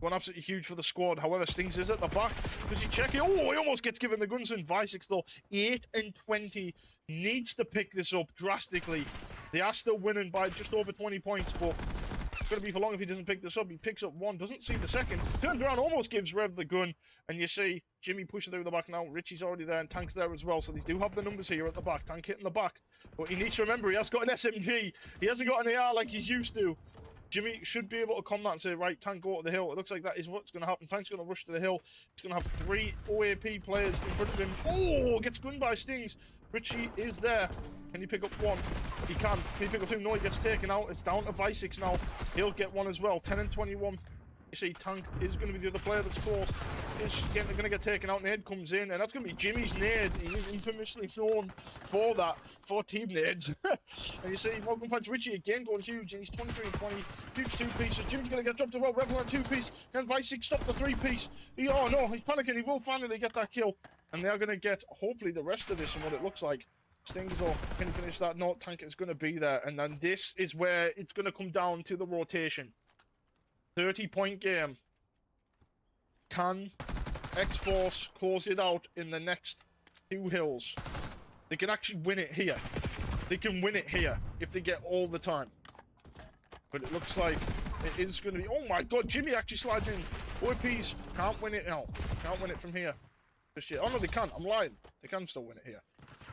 Going absolutely huge for the squad. However, Stings is at the back. Does he check it? Oh, he almost gets given the guns in. Visix, though, 8 and 20. Needs to pick this up drastically. They are still winning by just over 20 points, but it's going to be for long if he doesn't pick this up. He picks up 1, doesn't see the second. Turns around, almost gives Rev the gun. And you see Jimmy pushing through the back now. Richie's already there and Tank's there as well. So they do have the numbers here at the back. Tank hitting the back. But he needs to remember he has got an SMG. He hasn't got an AR like he's used to. Jimmy should be able to come that and say, right, Tank, go to the hill. It looks like that is what's going to happen. Tank's going to rush to the hill. He's going to have 3 OAP players in front of him. Oh, gets gunned by Stings. Richie is there. Can he pick up 1? He can. Can he pick up 2? No, he gets taken out. It's down to Visix now. He'll get 1 as well. 10 and 21. You see, Tank is going to be the other player that's close. Is going to get taken out. Nade comes in, and that's going to be Jimmy's nade. He is infamously known for that, for team nades. And you see, welcome fights Richie again, going huge, and he's 23 and 20. Huge 2 pieces. Jimmy's going to get dropped as well. Revel on 2 piece. Can Visix stop the 3 piece? Oh no, he's panicking. He will finally get that kill. And they are going to get, hopefully, the rest of this and what it looks like. Stings, or can he finish that? No, Tank is going to be there. And then this is where it's going to come down to the rotation. 30-point game. Can X-Force close it out in the next 2 hills? They can actually win it here. They can win it here if they get all the time. But it looks like it is going to be... Oh my god, Jimmy actually slides in. OAPs can't win it now. Can't win it from here. Just yet. Oh no, they can. I'm lying. They can still win it here.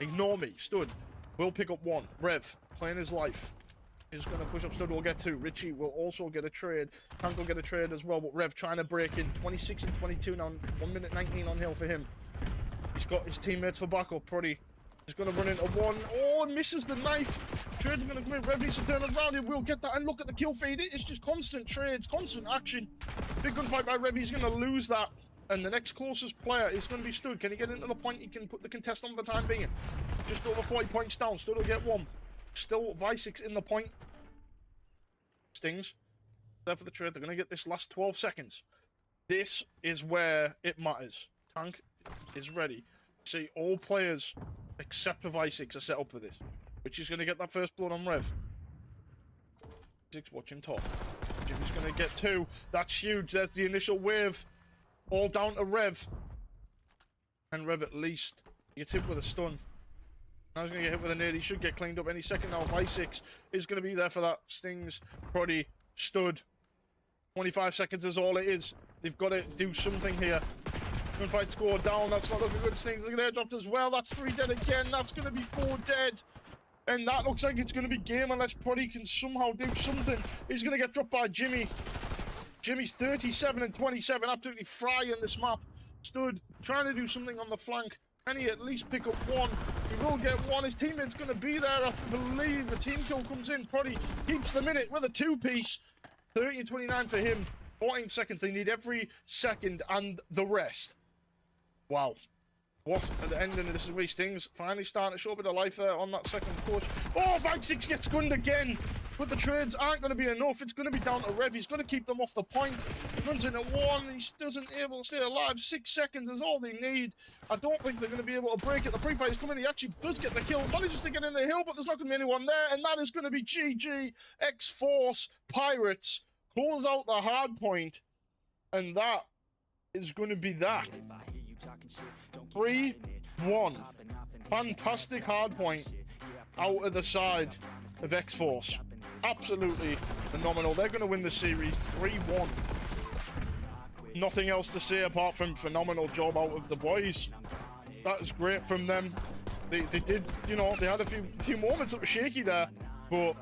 Ignore me. Stud will pick up 1. Rev, playing his life. Is going to push up. Stud will get 2. Richie will also get a trade. Tank will get a trade as well. But Rev trying to break in. 26 and 22 now. 1 minute 19 on hill for him. He's got his teammates for backup. Proddy is going to run into 1. Oh, and misses the knife. Trade's going to come in. Rev needs to turn around. He will get that. And look at the kill feed. It's just constant trades, constant action. Big gunfight by Rev. He's going to lose that. And the next closest player is going to be Stud. Can he get into the point? He can put the contest on for the time being. Just over 40 points down. Stud will get 1. Still Visix in the point. Stings. There for the trade. They're going to get this last 12 seconds. This is where it matters. Tank is ready. See, all players except for Visix are set up for this. Which is going to get that first blood on Rev. Visix watching top. Jimmy's going to get 2. That's huge. There's the initial wave. All down to Rev. And Rev at least gets hit with a stun. Now he's going to get hit with a nade. He should get cleaned up any second now. Visix is going to be there for that. Stings, Proddy, Stud. 25 seconds is all it is. They've got to do something here. Gunfight score down. That's not looking good. Stings looking airdropped as well. That's 3 dead again. That's going to be 4 dead. And that looks like it's going to be game unless Proddy can somehow do something. He's going to get dropped by Jimmy. Jimmy's 37 and 27, absolutely frying this map. Stud trying to do something on the flank. Can he at least pick up 1? He will get 1. His teammate's going to be there. I believe the team kill comes in. Proddy keeps the minute with a 2-piece. 30 and 29 for him. 14 seconds. They need every second and the rest. Wow. What at the end of this is where Sting's finally starting to show a bit of life there on that second push. Oh, Fight 6 gets gunned again. But the trades aren't going to be enough. It's going to be down to Rev. He's going to keep them off the point. He runs into one. He doesn't able to stay alive. 6 seconds is all they need. I don't think they're going to be able to break it. The pre-fight is coming. He actually does get the kill. Manages to get in the hill, but there's not going to be anyone there. And that is going to be GG. X-Force Pirates close out the hard point. And that is going to be that. 3-1. Fantastic hard point out of the side of X-Force. Absolutely phenomenal. They're going to win the series 3-1. Nothing else to say apart from phenomenal job out of the boys. That was great from them. They did, you know, they had a few moments that were shaky there, but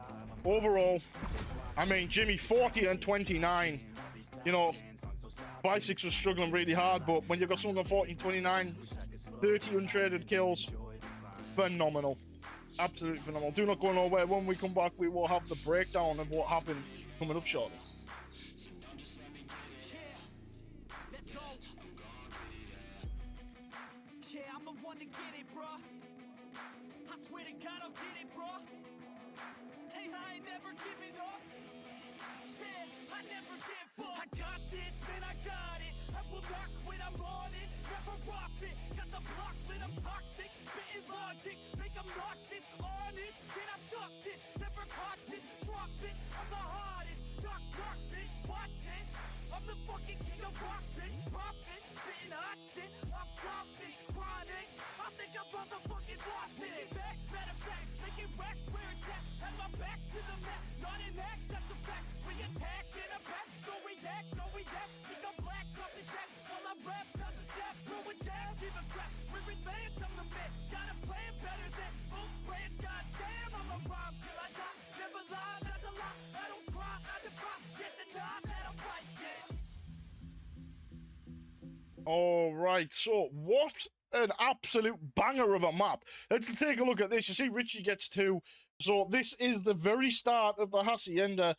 overall, I mean, Jimmy 40 and 29. You know, Bicyx was struggling really hard, but when you've got someone on 40 and 29, 30 untraded kills, phenomenal. Absolutely phenomenal. Do not go nowhere. When we come back, we will have the breakdown of what happened coming up shortly. Yeah, I'm the one to get it, bro. I swear to God, I'll get it, bro. Hey, I ain't never giving up. Yeah, I never give up. I got this, man, I got it. I will not quit, I'm on it. Never off it. Got the block lit, I'm toxic. Spitting logic, make them nauseous. Honest, can I stop this? Never cautious, drop it. I'm the hardest. Knock, knock, bitch, watch it. I'm the fucking king of rock, bitch. Profit, spitting hot shit. I'm dropping, chronic. I think I'm motherfucking lost it. Making back, matter of fact, making racks where it's at. Have my back to the mat, not an act, that's a fact. We attack in a back, don't react, no react. Think I'm black, off his back. While I rap, bout to snap, throw it down, give a crap. We're advanced, I'm the man. Got a plan better than most brands. Goddamn, I'm a rhyme till I die. Never lie, that's a lie. I don't try, I defy. Yes and not, that I'm right, yeah. All right, so what an absolute banger of a map. Let's take a look at this. You see Richie gets 2. So this is the very start of the Hacienda.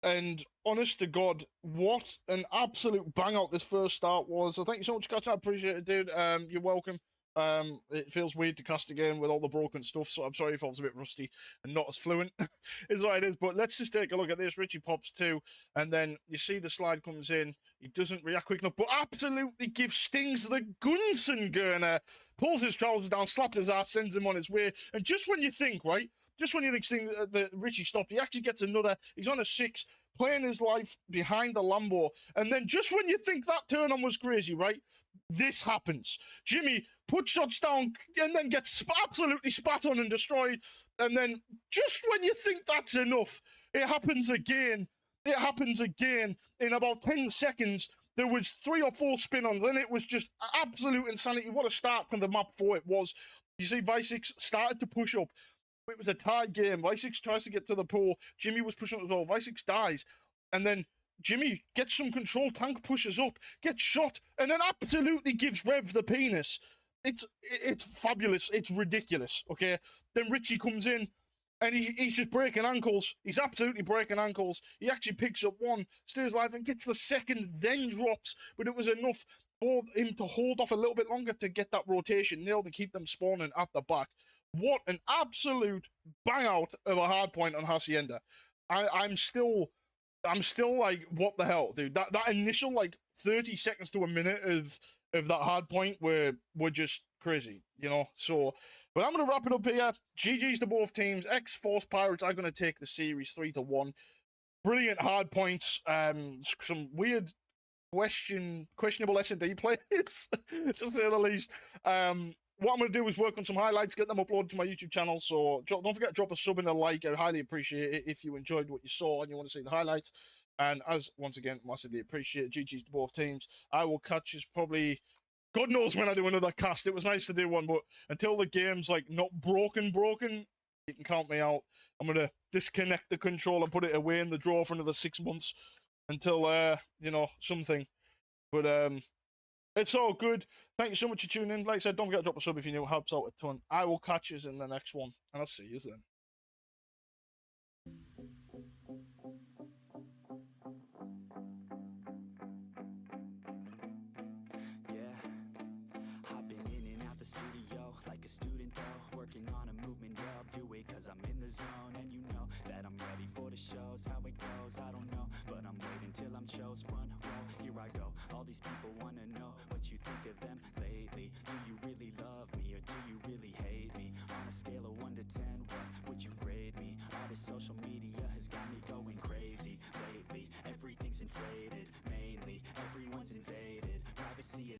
And honest to God, what an absolute bang out this first start was. So thank you so much for catching. I appreciate it, dude. You're welcome. It feels weird to cast again with all the broken stuff, so I'm sorry if I was a bit rusty and not as fluent, is what it is. But let's just take a look at this. Richie pops 2, and then you see the slide comes in. He doesn't react quick enough, but absolutely gives Stings the Gunsen Gurner. Pulls his trousers down, slaps his ass, sends him on his way. And just when you think, right, just when you think Sting, Richie stopped, he actually gets another. He's on a 6, playing his life behind the Lambo. And then just when you think that turn on was crazy, right, this happens. Jimmy puts shots down and then gets absolutely spat on and destroyed. And then just when you think that's enough, it happens again. It happens again. In about 10 seconds, there was 3 or 4 spin-ons, and it was just absolute insanity. What a start from the map 4 it was. You see, Bicyx started to push up. It was a tied game. Bicyx tries to get to the pool. Jimmy was pushing up as well. Bicyx dies. And then Jimmy gets some control. Tank pushes up, gets shot, and then absolutely gives Rev the penis. It's fabulous. It's ridiculous, okay? Then Richie comes in, and he's just breaking ankles. He's absolutely breaking ankles. He actually picks up 1, stays alive, and gets the second, then drops. But it was enough for him to hold off a little bit longer to get that rotation nailed and keep them spawning at the back. What an absolute bang out of a hard point on Hacienda. I'm still like, what the hell, dude? That initial like 30 seconds to a minute of that hard point were just crazy, you know. So, but I'm gonna wrap it up here. GG's to both teams. X-Force Pirates are gonna take the series 3-1. Brilliant hard points. Some weird questionable S&D plays, to say the least. What I'm going to do is work on some highlights, get them uploaded to my YouTube channel. So don't forget to drop a sub and a like. I highly appreciate it if you enjoyed what you saw and you want to see the highlights. And as, once again, massively appreciate it. GG's to both teams. I will catch you probably, God knows when I do another cast. It was nice to do one, but until the game's like not broken, you can count me out. I'm going to disconnect the controller, put it away in the drawer for another 6 months until, you know, something. But, it's all good. Thank you so much for tuning in. Like I said, don't forget to drop a sub if you're new. It helps out a ton. I will catch you in the next one, and I'll see you then. Yeah, I've been in and out the feel I'm chose one? Well, here I go. All these people wanna know what you think of them lately. Do you really love me or do you really hate me? On a scale of 1 to 10, what would you grade me? All this social media has got me going crazy.